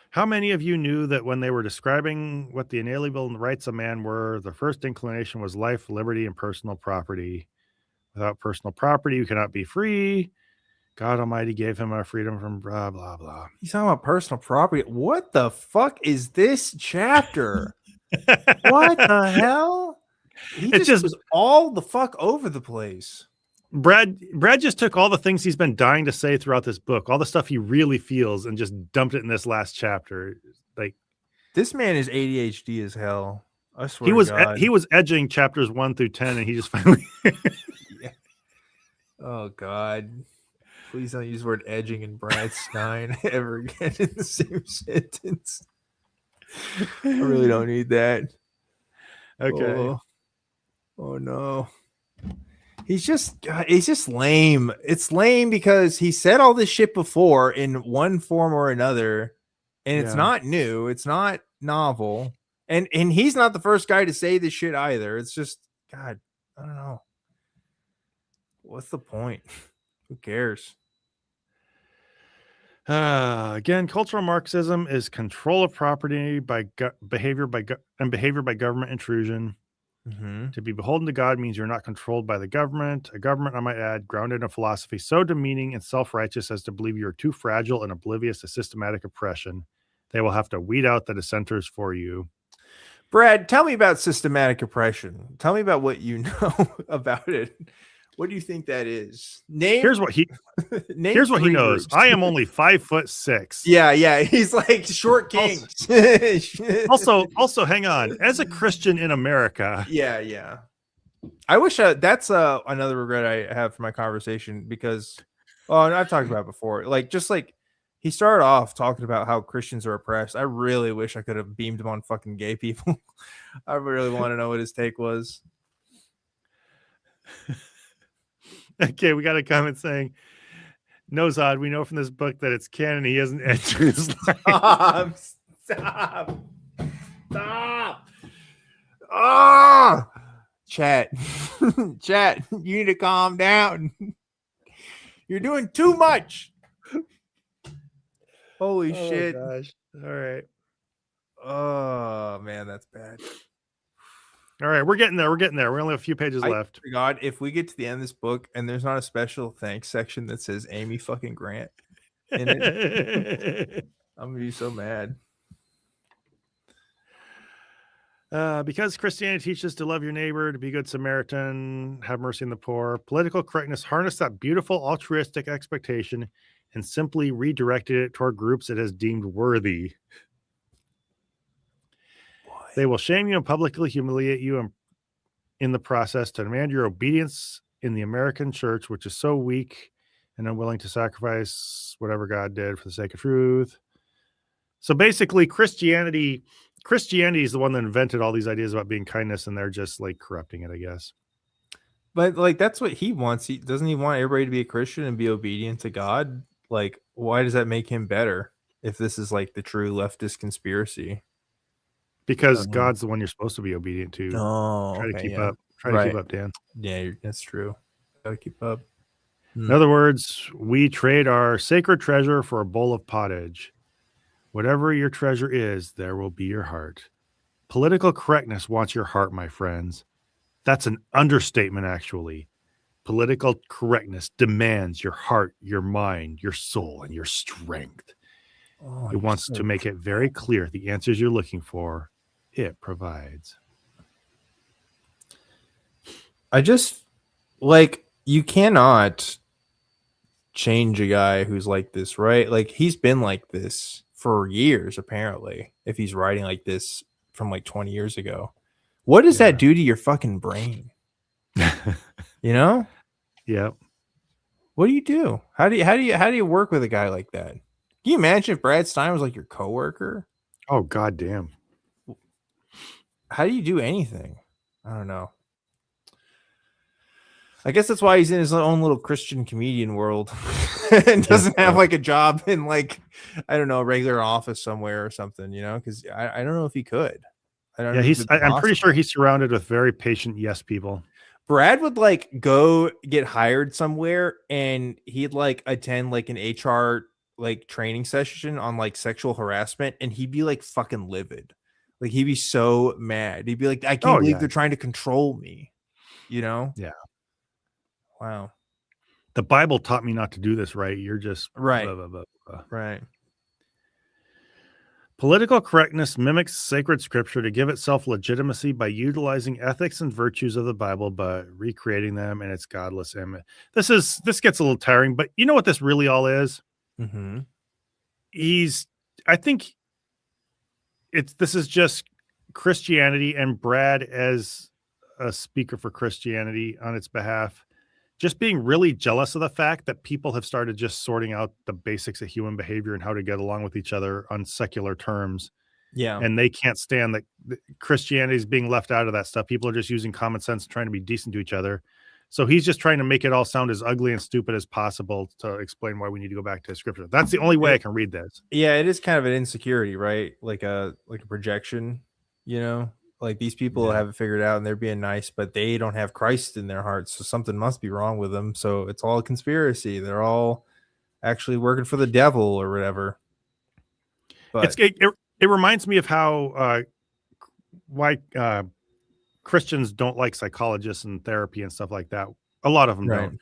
[SPEAKER 1] How many of you knew that when they were describing what the inalienable rights of man were, the first inclination was life, liberty, and personal property? Without personal property, you cannot be free. God Almighty gave him our freedom from blah, blah, blah.
[SPEAKER 2] He's talking about personal property. What the fuck is this chapter? What the hell? He just was all the fuck over the place.
[SPEAKER 1] Brad just took all the things he's been dying to say throughout this book, all the stuff he really feels, and just dumped it in this last chapter. Like,
[SPEAKER 2] this man is ADHD as hell. I swear
[SPEAKER 1] he was edging chapters 1 through 10, and he just finally.
[SPEAKER 2] Yeah. Oh God! Please don't use the word edging and Brad Stine ever again in the same sentence. I really don't need that.
[SPEAKER 1] Okay.
[SPEAKER 2] Oh no. He's just lame. It's lame because he said all this shit before in one form or another, and it's not new. It's not novel, and he's not the first guy to say this shit either. It's just, God, I don't know. What's the point? Who cares?
[SPEAKER 1] Again, cultural Marxism is control of property by behavior by government intrusion.
[SPEAKER 2] Mm-hmm.
[SPEAKER 1] To be beholden to God means you're not controlled by the government. A government, I might add, grounded in a philosophy so demeaning and self-righteous as to believe you are too fragile and oblivious to systematic oppression. They will have to weed out the dissenters for you.
[SPEAKER 2] Brad, tell me about systematic oppression. Tell me about what you know about it. What do you think that is?
[SPEAKER 1] Here's what he knows. I am only 5'6".
[SPEAKER 2] Yeah. He's like short kings.
[SPEAKER 1] Also, hang on. As a Christian in America.
[SPEAKER 2] Yeah. I wish that's another regret I have for my conversation because, I've talked about it before. Like, just like he started off talking about how Christians are oppressed. I really wish I could have beamed him on fucking gay people. I really want to know what his take was.
[SPEAKER 1] Okay, we got a comment saying, "No, Zod, we know from this book that it's canon. He hasn't entered his life."
[SPEAKER 2] Stop! Oh, chat, you need to calm down. You're doing too much. Holy shit!
[SPEAKER 1] Gosh. All right.
[SPEAKER 2] Oh man, that's bad.
[SPEAKER 1] All right, we're getting there. We only have a few pages left.
[SPEAKER 2] God, if we get to the end of this book and there's not a special thanks section that says Amy fucking Grant in it, I'm gonna be so mad.
[SPEAKER 1] Because Christianity teaches to love your neighbor, to be good Samaritan, have mercy on the poor, political correctness harnessed that beautiful altruistic expectation and simply redirected it toward groups it has deemed worthy. They will shame you and publicly humiliate you in the process to demand your obedience in the American church, which is so weak and unwilling to sacrifice whatever God did for the sake of truth. So basically, Christianity Christianity is the one that invented all these ideas about being kindness, and they're just like corrupting it, I guess.
[SPEAKER 2] But like that's what he wants. Doesn't he want everybody to be a Christian and be obedient to God? Like, why does that make him better if this is like the true leftist conspiracy?
[SPEAKER 1] Because God's the one you're supposed to be obedient to.
[SPEAKER 2] Oh,
[SPEAKER 1] Try
[SPEAKER 2] okay,
[SPEAKER 1] to keep
[SPEAKER 2] yeah.
[SPEAKER 1] up. Try to keep up, Dan.
[SPEAKER 2] Yeah, that's true. Gotta keep up.
[SPEAKER 1] In other words, we trade our sacred treasure for a bowl of pottage. Whatever your treasure is, there will be your heart. Political correctness wants your heart, my friends. That's an understatement, actually. Political correctness demands your heart, your mind, your soul, and your strength. It wants to make it very clear the answers you're looking for, it provides.
[SPEAKER 2] I just like, you cannot change a guy who's like this, right? Like, he's been like this for years, apparently, if he's writing like this from like 20 years ago. What does that do to your fucking brain? You know?
[SPEAKER 1] Yeah.
[SPEAKER 2] What do you do? How do you work with a guy like that? Can you imagine if Brad Stine was like your coworker?
[SPEAKER 1] Oh, goddamn.
[SPEAKER 2] How do you do anything? I don't know. I guess that's why he's in his own little Christian comedian world and doesn't have like a job in like, I don't know, a regular office somewhere or something, you know, because I don't know if he could. I don't know.
[SPEAKER 1] I'm pretty sure he's surrounded with very patient yes people.
[SPEAKER 2] Brad would like go get hired somewhere and he'd like attend like an HR like training session on like sexual harassment, and he'd be like fucking livid. Like, he'd be so mad. He'd be like, I can't believe they're trying to control me, you know?
[SPEAKER 1] Yeah.
[SPEAKER 2] Wow.
[SPEAKER 1] The Bible taught me not to do this, right? You're just
[SPEAKER 2] right.
[SPEAKER 1] Blah, blah, blah, blah.
[SPEAKER 2] Right.
[SPEAKER 1] Political correctness mimics sacred scripture to give itself legitimacy by utilizing ethics and virtues of the Bible, but recreating them in its godless image. This gets a little tiring, but you know what this really all is?
[SPEAKER 2] Mm-hmm.
[SPEAKER 1] I think this is just Christianity and Brad as a speaker for Christianity on its behalf, just being really jealous of the fact that people have started just sorting out the basics of human behavior and how to get along with each other on secular terms.
[SPEAKER 2] Yeah.
[SPEAKER 1] And they can't stand that Christianity is being left out of that stuff. People are just using common sense and trying to be decent to each other. So he's just trying to make it all sound as ugly and stupid as possible to explain why we need to go back to scripture. That's the only way I can read this.
[SPEAKER 2] Yeah, it is kind of an insecurity, right? Like a projection, you know? Like, these people have it figured out and they're being nice, but they don't have Christ in their hearts. So something must be wrong with them. So it's all a conspiracy. They're all actually working for the devil or whatever. But
[SPEAKER 1] it reminds me of how why Christians don't like psychologists and therapy and stuff like that. A lot of them don't.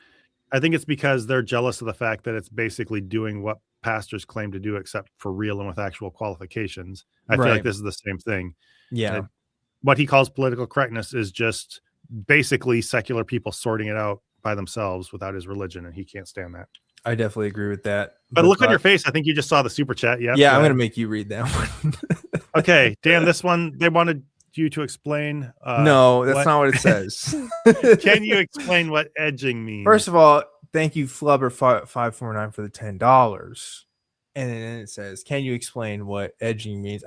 [SPEAKER 1] I think it's because they're jealous of the fact that it's basically doing what pastors claim to do, except for real and with actual qualifications. I feel like this is the same thing.
[SPEAKER 2] Yeah.
[SPEAKER 1] What he calls political correctness is just basically secular people sorting it out by themselves without his religion, and he can't stand that.
[SPEAKER 2] I definitely agree with that.
[SPEAKER 1] But look on your face. I think you just saw the super chat. Yeah.
[SPEAKER 2] Yeah, I'm going to make you read that one.
[SPEAKER 1] Okay, Dan, this one, they wanted you to explain.
[SPEAKER 2] No, that's not what it says.
[SPEAKER 1] Can you explain what edging means?
[SPEAKER 2] First of all, thank you, Flubber549 for the $10. And then it says, can you explain what edging means?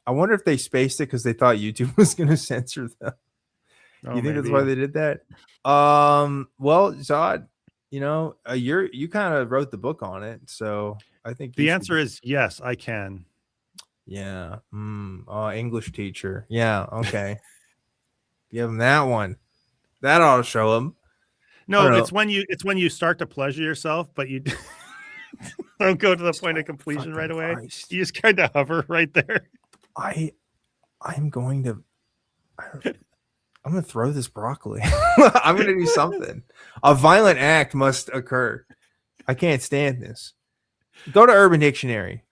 [SPEAKER 2] I wonder if they spaced it because they thought YouTube was going to censor them. You think that's why they did that? Well, Zod, you know, you kind of wrote the book on it, so I think
[SPEAKER 1] the answer is yes, I can.
[SPEAKER 2] Yeah. English teacher. Yeah. Okay. Give him that one. That ought to show him.
[SPEAKER 1] No, it's when you start to pleasure yourself, but you don't go to the point of completion right away. Christ. You just kind of hover right there.
[SPEAKER 2] I'm going to throw this broccoli. I'm going to do something. A violent act must occur. I can't stand this. Go to Urban Dictionary.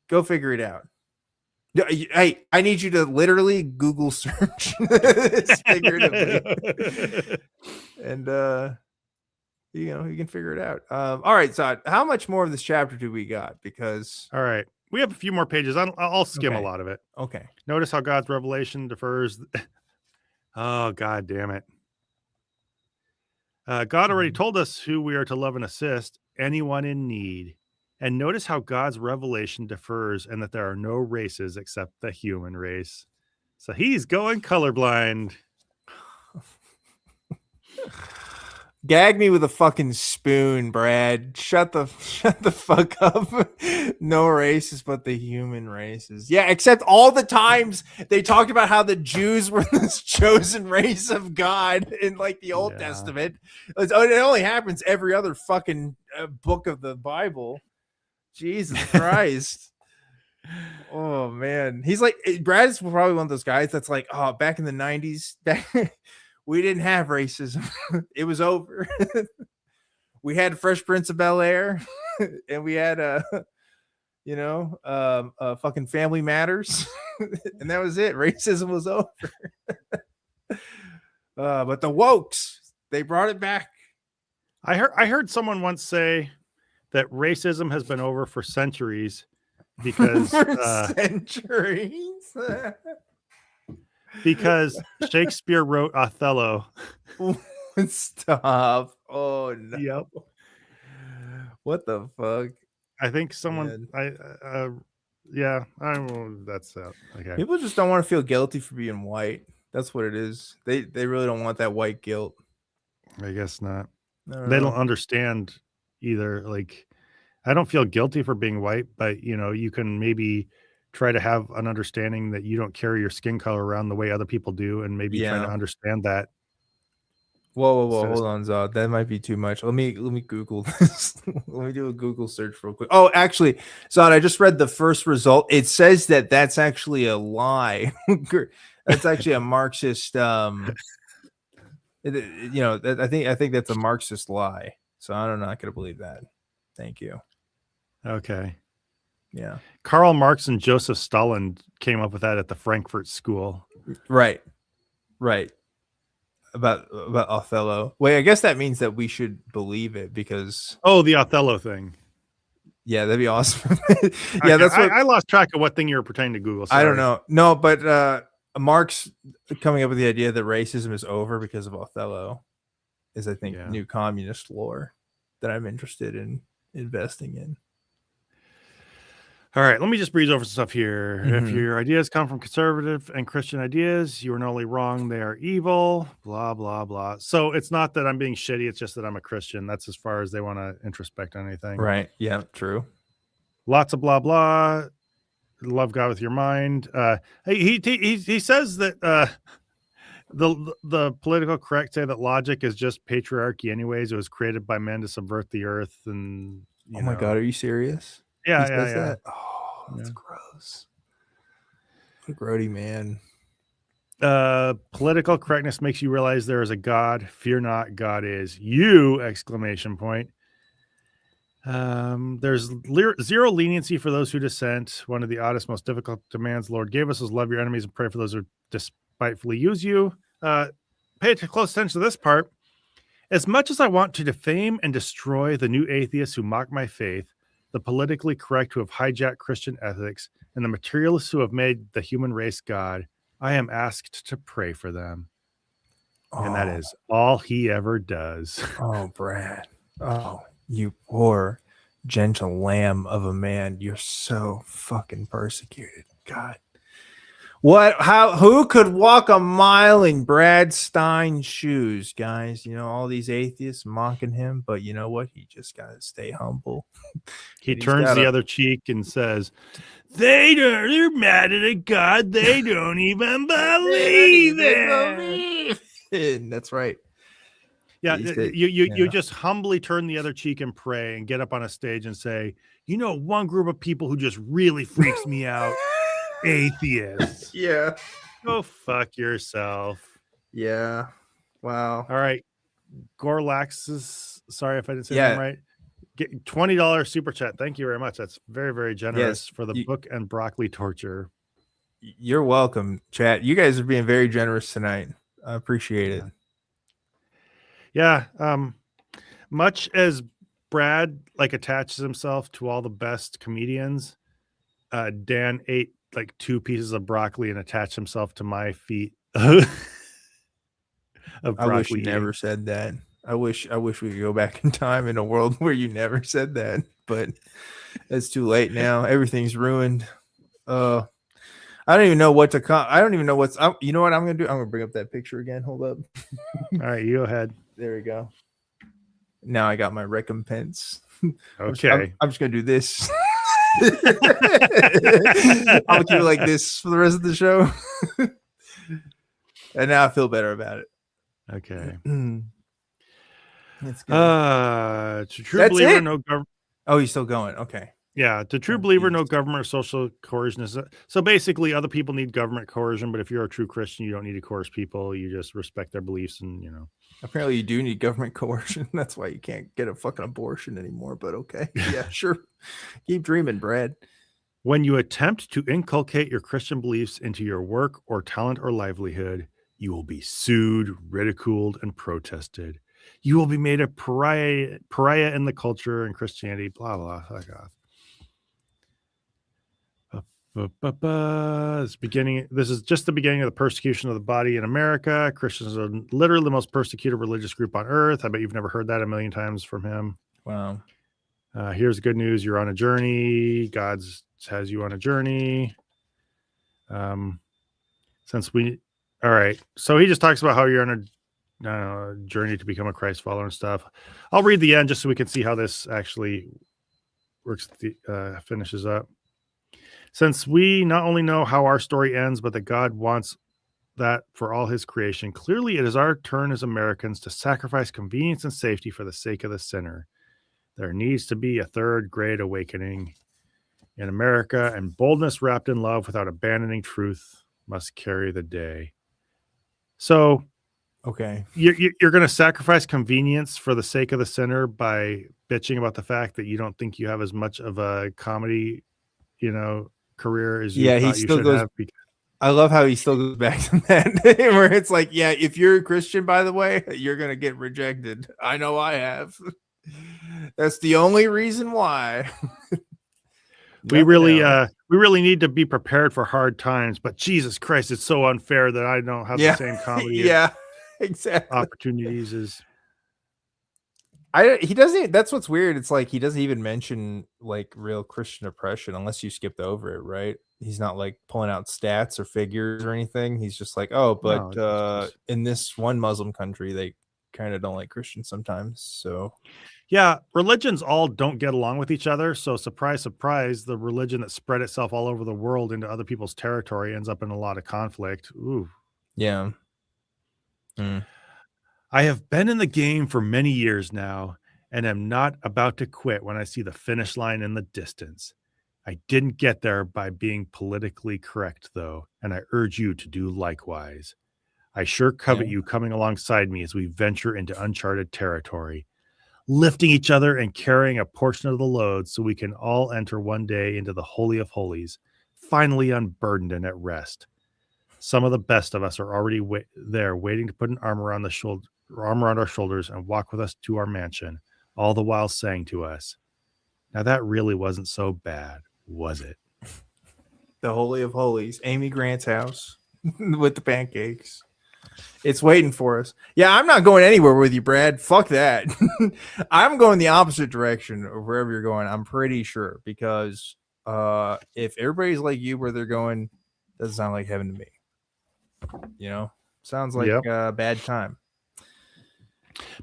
[SPEAKER 2] Go figure it out. Hey, I need you to literally Google search this figuratively. And you can figure it out. All right, so how much more of this chapter do we got? Because
[SPEAKER 1] all right, we have a few more pages. I'll skim a lot of it.
[SPEAKER 2] Okay.
[SPEAKER 1] Notice how God's revelation differs. Oh, God damn it. God already told us who we are to love and assist, anyone in need. And notice how God's revelation differs and that there are no races except the human race. So he's going colorblind.
[SPEAKER 2] Gag me with a fucking spoon, Brad. Shut the fuck up. No races but the human races. Yeah, except all the times they talked about how the Jews were this chosen race of God in like the Old Testament. It only happens every other fucking book of the Bible. Jesus Christ. Oh man. He's like, Brad's probably one of those guys that's like, oh, back in the 90s, we didn't have racism. It was over. We had Fresh Prince of Bel-Air, and we had fucking Family Matters, and that was it. Racism was over. But the wokes, they brought it back.
[SPEAKER 1] I heard someone once say that racism has been over for centuries because
[SPEAKER 2] centuries.
[SPEAKER 1] Because Shakespeare wrote Othello.
[SPEAKER 2] Stop. Oh no.
[SPEAKER 1] Yep.
[SPEAKER 2] What the fuck?
[SPEAKER 1] I think someone that's okay.
[SPEAKER 2] People just don't want to feel guilty for being white. That's what it is. They really don't want that white guilt.
[SPEAKER 1] I guess not. They don't understand either. Like, I don't feel guilty for being white, but you can maybe try to have an understanding that you don't carry your skin color around the way other people do, and maybe trying to understand that.
[SPEAKER 2] Whoa, hold on, Zod. That might be too much. Let me Google this. Let me do a Google search real quick. Oh, actually, Zod, I just read the first result. It says that that's actually a lie. That's actually a Marxist. I think that's a Marxist lie. So I don't know. I could believe that. Thank you.
[SPEAKER 1] Okay.
[SPEAKER 2] Yeah.
[SPEAKER 1] Karl Marx and Joseph Stalin came up with that at the Frankfurt School.
[SPEAKER 2] Right. About Othello. Wait, I guess that means that we should believe it because
[SPEAKER 1] the Othello thing.
[SPEAKER 2] Yeah, that'd be awesome.
[SPEAKER 1] Yeah, that's what I lost track of what thing you were pretending to Google. Sorry.
[SPEAKER 2] I don't know. No, but Marx coming up with the idea that racism is over because of Othello is, I think, new communist lore that I'm interested in investing in.
[SPEAKER 1] All right, let me just breeze over some stuff here. Mm-hmm. If your ideas come from conservative and Christian ideas, you are not only wrong, they are evil, blah, blah, blah. So it's not that I'm being shitty. It's just that I'm a Christian. That's as far as they want to introspect on anything.
[SPEAKER 2] Right. Yeah, true.
[SPEAKER 1] Lots of blah, blah. Love God with your mind. He says that the political correct say that logic is just patriarchy anyways. It was created by men to subvert the earth. And
[SPEAKER 2] oh my God, are you serious?
[SPEAKER 1] Yeah.
[SPEAKER 2] That? Oh, that's gross. What a grody man.
[SPEAKER 1] Political correctness makes you realize there is a God. Fear not, God is you! Exclamation point. There's zero leniency for those who dissent. One of the oddest, most difficult demands the Lord gave us is love your enemies and pray for those who despitefully use you. Pay close attention to this part. As much as I want to defame and destroy the new atheists who mock my faith, the politically correct who have hijacked Christian ethics, and the materialists who have made the human race God, I am asked to pray for them. And that is all he ever does.
[SPEAKER 2] Oh, Brad. Oh, you poor, gentle lamb of a man. You're so fucking persecuted. God. Who could walk a mile in Brad Stine's shoes, guys? All these atheists mocking him, but you know what? He just got to stay humble.
[SPEAKER 1] He turns the other cheek and says, they're mad at a God they don't even believe in.
[SPEAKER 2] That's right.
[SPEAKER 1] Yeah, you just humbly turn the other cheek and pray and get up on a stage and say, one group of people who just really freaks me out. Atheists.
[SPEAKER 2] Yeah.
[SPEAKER 1] Go fuck yourself.
[SPEAKER 2] Yeah. Wow.
[SPEAKER 1] All right. Gorlax's, sorry if I didn't say that right. Get $20 super chat. Thank you very much. That's very, very generous for the book and broccoli torture.
[SPEAKER 2] You're welcome, chat. You guys are being very generous tonight. I appreciate it.
[SPEAKER 1] Yeah. Much as Brad attaches himself to all the best comedians, Dan ate 2 pieces of broccoli and attached himself to my feet of broccoli.
[SPEAKER 2] I wish you never said that. I wish we could go back in time in a world where you never said that, but it's too late now. Everything's ruined. I don't even know what to I don't even know what's up. You know what I'm gonna do? I'm gonna bring up that picture again. Hold up.
[SPEAKER 1] All right, you go ahead.
[SPEAKER 2] There we go. Now I got my recompense.
[SPEAKER 1] Okay.
[SPEAKER 2] I'm just gonna do this. I'll keep it like this for the rest of the show. And now I feel better about it.
[SPEAKER 1] Okay.
[SPEAKER 2] That's good.
[SPEAKER 1] To true
[SPEAKER 2] That's
[SPEAKER 1] believer,
[SPEAKER 2] it?
[SPEAKER 1] no government.
[SPEAKER 2] Oh, he's still going. Okay.
[SPEAKER 1] Yeah, to true believer, no government or social coercion is. So basically, other people need government coercion, but if you're a true Christian, you don't need to coerce people. You just respect their beliefs, and
[SPEAKER 2] Apparently, you do need government coercion. That's why you can't get a fucking abortion anymore. But okay, yeah, sure. Keep dreaming, Brad.
[SPEAKER 1] When you attempt to inculcate your Christian beliefs into your work or talent or livelihood, you will be sued, ridiculed, and protested. You will be made a pariah in the culture and Christianity. Blah blah. Fuck off. This is just the beginning of the persecution of the body in America. Christians are literally the most persecuted religious group on earth. I bet you've never heard that a million times from him.
[SPEAKER 2] Wow.
[SPEAKER 1] Here's the good news. You're on a journey. God has you on a journey. All right. So he just talks about how you're on a journey to become a Christ follower and stuff. I'll read the end just so we can see how this actually works. Finishes up. Since we not only know how our story ends, but that God wants that for all his creation, clearly it is our turn as Americans to sacrifice convenience and safety for the sake of the sinner. There needs to be a third great awakening in America, and boldness wrapped in love without abandoning truth must carry the day. So,
[SPEAKER 2] okay,
[SPEAKER 1] you're going to sacrifice convenience for the sake of the sinner by bitching about the fact that you don't think you have as much of a comedy, career as you thought you should have.
[SPEAKER 2] I love how he still goes back to that, where it's like, yeah, if you're a Christian, by the way, you're going to get rejected. I know I have. That's the only reason why.
[SPEAKER 1] We really need to be prepared for hard times, but Jesus Christ, it's so unfair that I don't have the same comedy
[SPEAKER 2] exactly
[SPEAKER 1] opportunities as
[SPEAKER 2] he doesn't. That's what's weird. It's like he doesn't even mention like real Christian oppression unless you skipped over it, right? He's not like pulling out stats or figures or anything. He's just like, oh, but in this one Muslim country, they kind of don't like Christians sometimes. So
[SPEAKER 1] yeah, religions all don't get along with each other. So surprise, surprise, the religion that spread itself all over the world into other people's territory ends up in a lot of conflict. Ooh.
[SPEAKER 2] Yeah.
[SPEAKER 1] I have been in the game for many years now and am not about to quit when I see the finish line in the distance. I didn't get there by being politically correct, though, and I urge you to do likewise. I sure covet you coming alongside me as we venture into uncharted territory, lifting each other and carrying a portion of the load so we can all enter one day into the Holy of Holies, finally unburdened and at rest. Some of the best of us are already there waiting to put an arm around our shoulders and walk with us to our mansion, all the while saying to us, now that really wasn't so bad, was it?
[SPEAKER 2] The Holy of Holies, Amy Grant's house with the pancakes. It's waiting for us. Yeah, I'm not going anywhere with you, Brad. Fuck that. I'm going the opposite direction of wherever you're going. I'm pretty sure, because if everybody's like you where they're going, doesn't sound like heaven to me. Sounds like a bad time.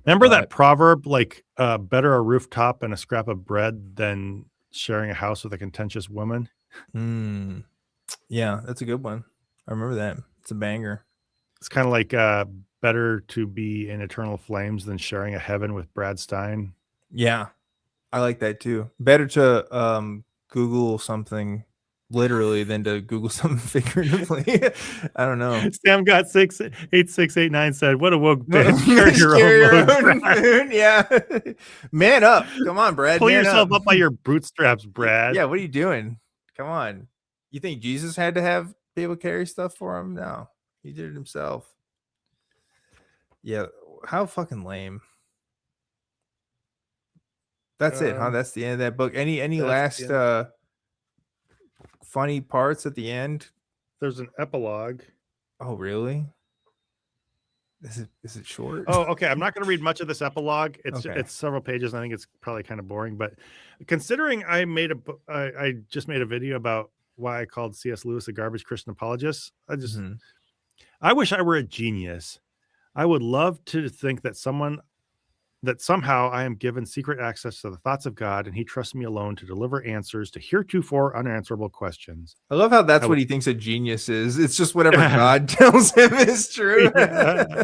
[SPEAKER 1] Remember that proverb, like better a rooftop and a scrap of bread than sharing a house with a contentious woman?
[SPEAKER 2] Yeah, that's a good one. I remember that. It's a banger.
[SPEAKER 1] It's kind of like better to be in eternal flames than sharing a heaven with Brad Stine.
[SPEAKER 2] Yeah, I like that too. Better to Google something literally than to Google something figuratively. I don't know.
[SPEAKER 1] Sam got 8689 said, "What a woke bitch! Carry your own load."
[SPEAKER 2] Yeah, man up! Come on, Brad.
[SPEAKER 1] Pull yourself up by your bootstraps, Brad.
[SPEAKER 2] Yeah, what are you doing? Come on. You think Jesus had to have people carry stuff for him? No, he did it himself. Yeah, how fucking lame. That's it, huh? That's the end of that book. Any last funny parts at the end?
[SPEAKER 1] There's an epilogue.
[SPEAKER 2] Oh, really? Is it short?
[SPEAKER 1] Oh, okay. I'm not going to read much of this epilogue. It's
[SPEAKER 2] Okay.
[SPEAKER 1] it's several pages. And I think it's probably kind of boring. But considering I just made a video about why I called C.S. Lewis a garbage Christian apologist,
[SPEAKER 2] Mhm.
[SPEAKER 1] I wish I were a genius. I would love to think that somehow I am given secret access to the thoughts of God, and He trusts me alone to deliver answers to heretofore unanswerable questions.
[SPEAKER 2] I love how that's
[SPEAKER 1] I
[SPEAKER 2] what
[SPEAKER 1] would-
[SPEAKER 2] he thinks a genius is. It's just whatever God tells him is true.
[SPEAKER 1] Yeah.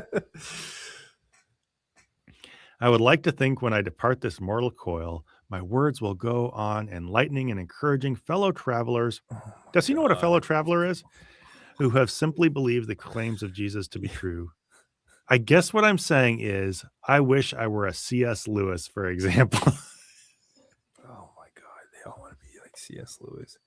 [SPEAKER 1] I would like to think when I depart this mortal coil, my words will go on enlightening and encouraging fellow travelers. Does he know what a fellow traveler is? Who have simply believed the claims of Jesus to be true. I guess what I'm saying is, I wish I were a C.S. Lewis, for example.
[SPEAKER 2] Oh my God, they all want to be like C.S. Lewis.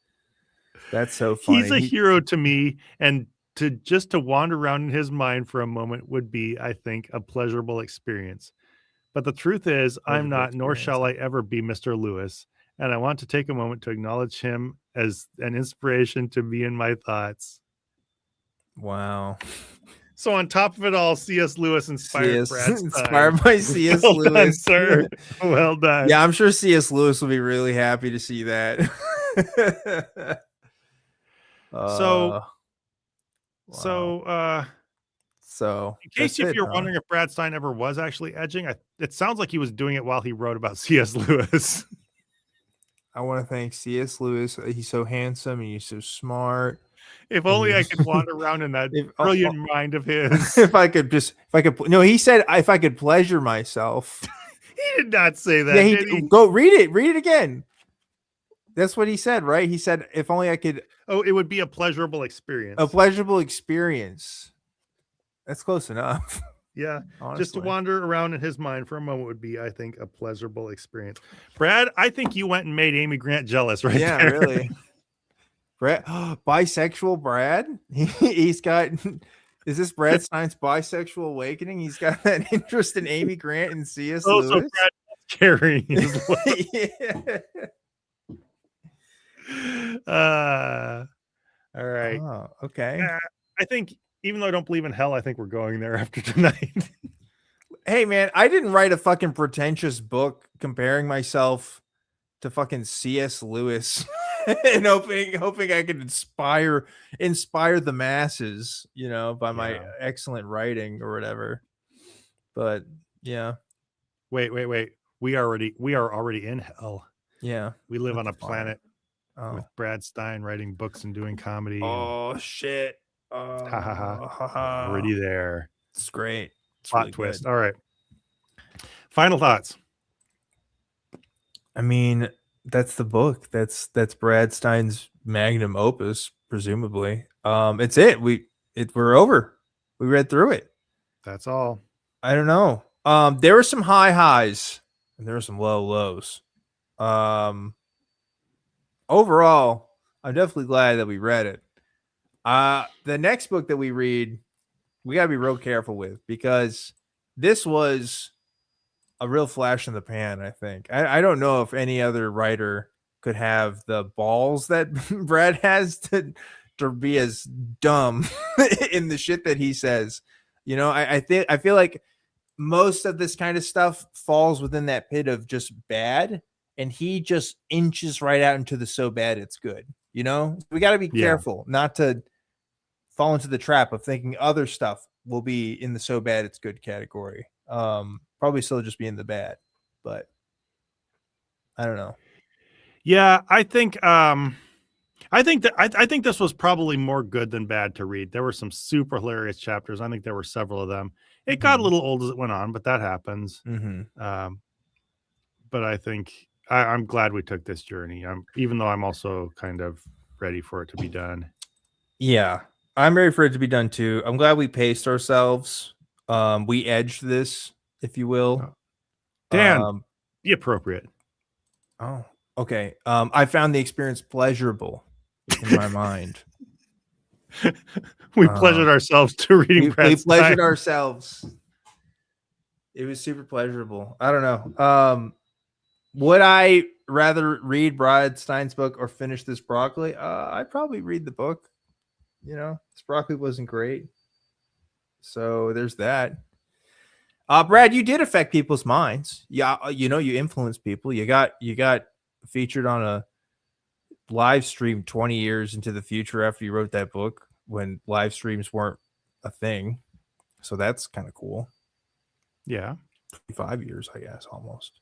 [SPEAKER 2] That's so funny.
[SPEAKER 1] He's a hero to me, and to wander around in his mind for a moment would be, I think, a pleasurable experience. But the truth is, I'm
[SPEAKER 2] Pleasurable
[SPEAKER 1] not, nor
[SPEAKER 2] experience,
[SPEAKER 1] shall I ever be Mr. Lewis. And I want to take a moment to acknowledge him as an inspiration to me in my thoughts.
[SPEAKER 2] Wow.
[SPEAKER 1] So on top of it all, C.S. Lewis inspired Brad Stine.
[SPEAKER 2] Inspired by C.S.
[SPEAKER 1] Well
[SPEAKER 2] Lewis.
[SPEAKER 1] done, sir. Well done.
[SPEAKER 2] Yeah, I'm sure C.S. Lewis will be really happy to see that.
[SPEAKER 1] So in case if you're wondering if Brad Stine ever was actually edging, it sounds like he was doing it while he wrote about C.S. Lewis.
[SPEAKER 2] I want to thank C.S. Lewis. He's so handsome and he's so smart.
[SPEAKER 1] If only I could wander around in that brilliant mind of his.
[SPEAKER 2] No, he said if I could pleasure myself.
[SPEAKER 1] He did not say that.
[SPEAKER 2] Yeah,
[SPEAKER 1] did he?
[SPEAKER 2] Go read it again. That's what he said, right? He said if only I could.
[SPEAKER 1] Oh, it would be a pleasurable experience.
[SPEAKER 2] A pleasurable experience. That's close enough.
[SPEAKER 1] Yeah,
[SPEAKER 2] honestly.
[SPEAKER 1] Just to wander around in his mind for a moment would be, I think, a pleasurable experience. Brad, I think you went and made Amy Grant jealous, right?
[SPEAKER 2] Yeah,
[SPEAKER 1] there.
[SPEAKER 2] Really. Brad, bisexual Brad. He's got. Is this Brad Stine's bisexual awakening? He's got that interest in Amy Grant and C.S. Lewis.
[SPEAKER 1] So Brad's carrying his
[SPEAKER 2] Yeah.
[SPEAKER 1] All right.
[SPEAKER 2] Oh, okay.
[SPEAKER 1] I think, even though I don't believe in hell, I think we're going there after tonight.
[SPEAKER 2] Hey, man, I didn't write a fucking pretentious book comparing myself to fucking C.S. Lewis and hoping I could inspire the masses, by my excellent writing or whatever. But yeah.
[SPEAKER 1] Wait. We are already in hell.
[SPEAKER 2] Yeah.
[SPEAKER 1] We live on a planet with Brad Stine writing books and doing comedy.
[SPEAKER 2] Oh, shit.
[SPEAKER 1] Already there.
[SPEAKER 2] It's great. It's
[SPEAKER 1] Plot
[SPEAKER 2] really
[SPEAKER 1] twist.
[SPEAKER 2] good.
[SPEAKER 1] All right. Final thoughts.
[SPEAKER 2] I mean, that's the book. That's Brad Stine's magnum opus, presumably. It's it. We're over. We read through it.
[SPEAKER 1] That's all.
[SPEAKER 2] I don't know. There were some high highs and there were some low lows. Overall, I'm definitely glad that we read it. The next book that we read, we gotta be real careful with, because this was a real flash in the pan. I think I don't know if any other writer could have the balls that Brad has to be as dumb in the shit that he says. I feel like most of this kind of stuff falls within that pit of just bad, and he just inches right out into the so bad it's good. We got to be careful not to fall into the trap of thinking other stuff will be in the so bad it's good category. Probably still just be in the bad, but I don't know.
[SPEAKER 1] Yeah, I think this was probably more good than bad to read. There were some super hilarious chapters. I think there were several of them. It got a little old as it went on, but that happens. But I think I'm glad we took this journey. Even though I'm also kind of ready for it to be done.
[SPEAKER 2] Yeah, I'm ready for it to be done too. I'm glad we paced ourselves. We edged this, if you will.
[SPEAKER 1] Dan, be appropriate.
[SPEAKER 2] Oh, okay. I found the experience pleasurable in my mind.
[SPEAKER 1] We pleasured ourselves to reading Brad
[SPEAKER 2] We pleasured
[SPEAKER 1] Stine.
[SPEAKER 2] ourselves. It was super pleasurable. I don't know. Would I rather read Brad Stine's book or finish this broccoli? I'd probably read the book. This broccoli wasn't great. So there's that. Brad, you did affect people's minds. Yeah, you influenced people. You got featured on a live stream 20 years into the future after you wrote that book, when live streams weren't a thing. So that's kind of cool.
[SPEAKER 1] Yeah.
[SPEAKER 2] 5 years, I guess, almost.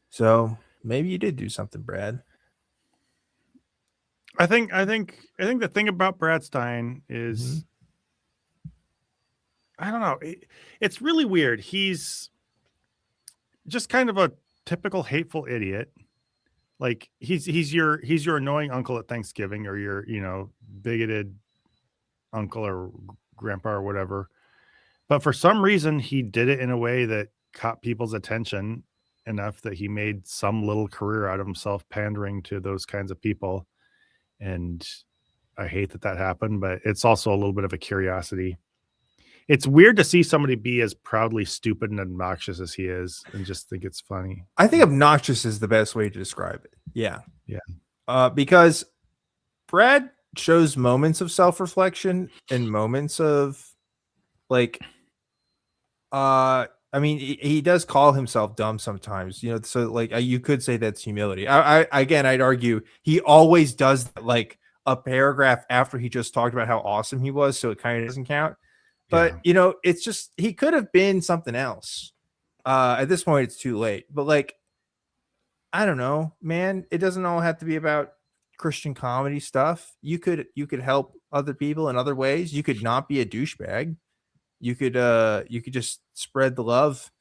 [SPEAKER 2] So maybe you did do something, Brad.
[SPEAKER 1] I think the thing about Brad Stine is, I don't know. It's really weird. He's just kind of a typical hateful idiot. Like he's your annoying uncle at Thanksgiving, or your, bigoted uncle or grandpa or whatever. But for some reason, he did it in a way that caught people's attention enough that he made some little career out of himself pandering to those kinds of people. And I hate that happened, but it's also a little bit of a curiosity. It's weird to see somebody be as proudly stupid and obnoxious as he is and just think it's funny.
[SPEAKER 2] I think obnoxious is the best way to describe it. Yeah.
[SPEAKER 1] Yeah.
[SPEAKER 2] Because Brad shows moments of self-reflection and moments of he does call himself dumb sometimes, so you could say that's humility. I'd argue he always does that, like a paragraph after he just talked about how awesome he was. So it kind of doesn't count. But, it's just, he could have been something else. At this point, it's too late. But I don't know, man. It doesn't all have to be about Christian comedy stuff. You could help other people in other ways. You could not be a douchebag. You could just spread the love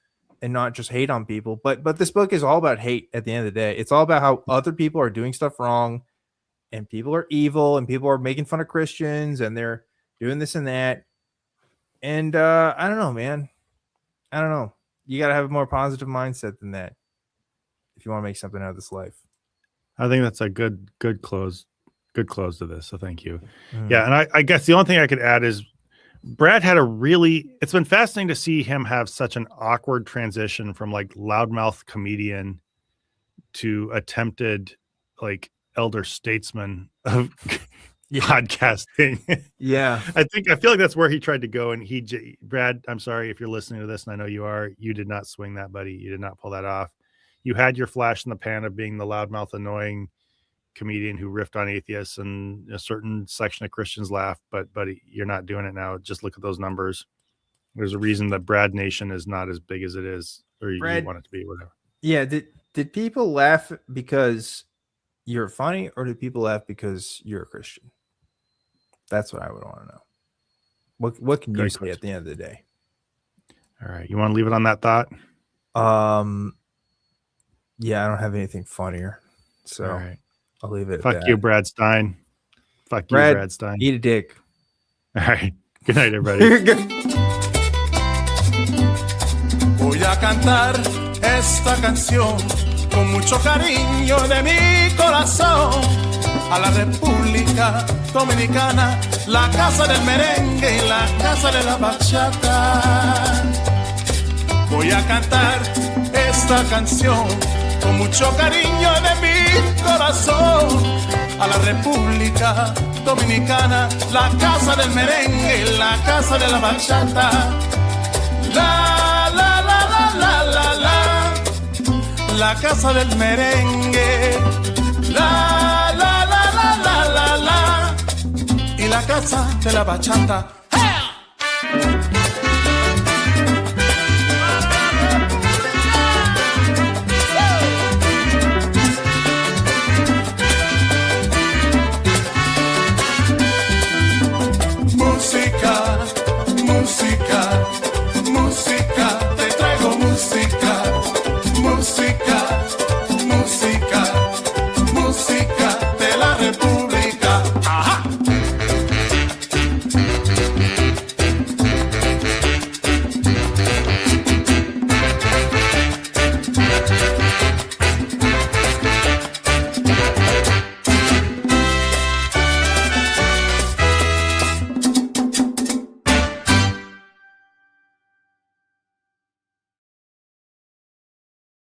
[SPEAKER 2] and not just hate on people. But this book is all about hate at the end of the day. It's all about how other people are doing stuff wrong, and people are evil, and people are making fun of Christians, and they're doing this and that. And I don't know, man. I don't know. You got to have a more positive mindset than that if you want to make something out of this life.
[SPEAKER 1] I think that's a good close to this. So thank you. Yeah. And I guess the only thing I could add is Brad had it's been fascinating to see him have such an awkward transition from loudmouth comedian to attempted elder statesman of podcasting.
[SPEAKER 2] Yeah.
[SPEAKER 1] I feel like that's where he tried to go. And Brad, I'm sorry if you're listening to this, and I know you are, you did not swing that, buddy. You did not pull that off. You had your flash in the pan of being the loudmouth, annoying comedian who riffed on atheists, and a certain section of Christians laughed, but you're not doing it now. Just look at those numbers. There's a reason that Brad Nation is not as big as it is, or you want it to be, whatever.
[SPEAKER 2] Yeah. Did people laugh because you're funny, or did people laugh because you're a Christian? That's what I would want to know. What can you say at the end of the day?
[SPEAKER 1] All right. You want to leave it on that thought?
[SPEAKER 2] Yeah, I don't have anything funnier. So
[SPEAKER 1] all right.
[SPEAKER 2] I'll leave it.
[SPEAKER 1] Fuck you, Brad Stine. Fuck you, Brad Stine.
[SPEAKER 2] Eat a dick.
[SPEAKER 1] All right. Good night, everybody.
[SPEAKER 3] Voy a cantar esta canción con mucho cariño de mi corazón a la República Dominicana, la casa del merengue y la casa de la bachata. Voy a cantar esta canción con mucho cariño de mi corazón a la República Dominicana, la casa del merengue, la casa de la bachata. La la la la la la la, la casa del merengue. La la la la la la la, y la casa de la bachata.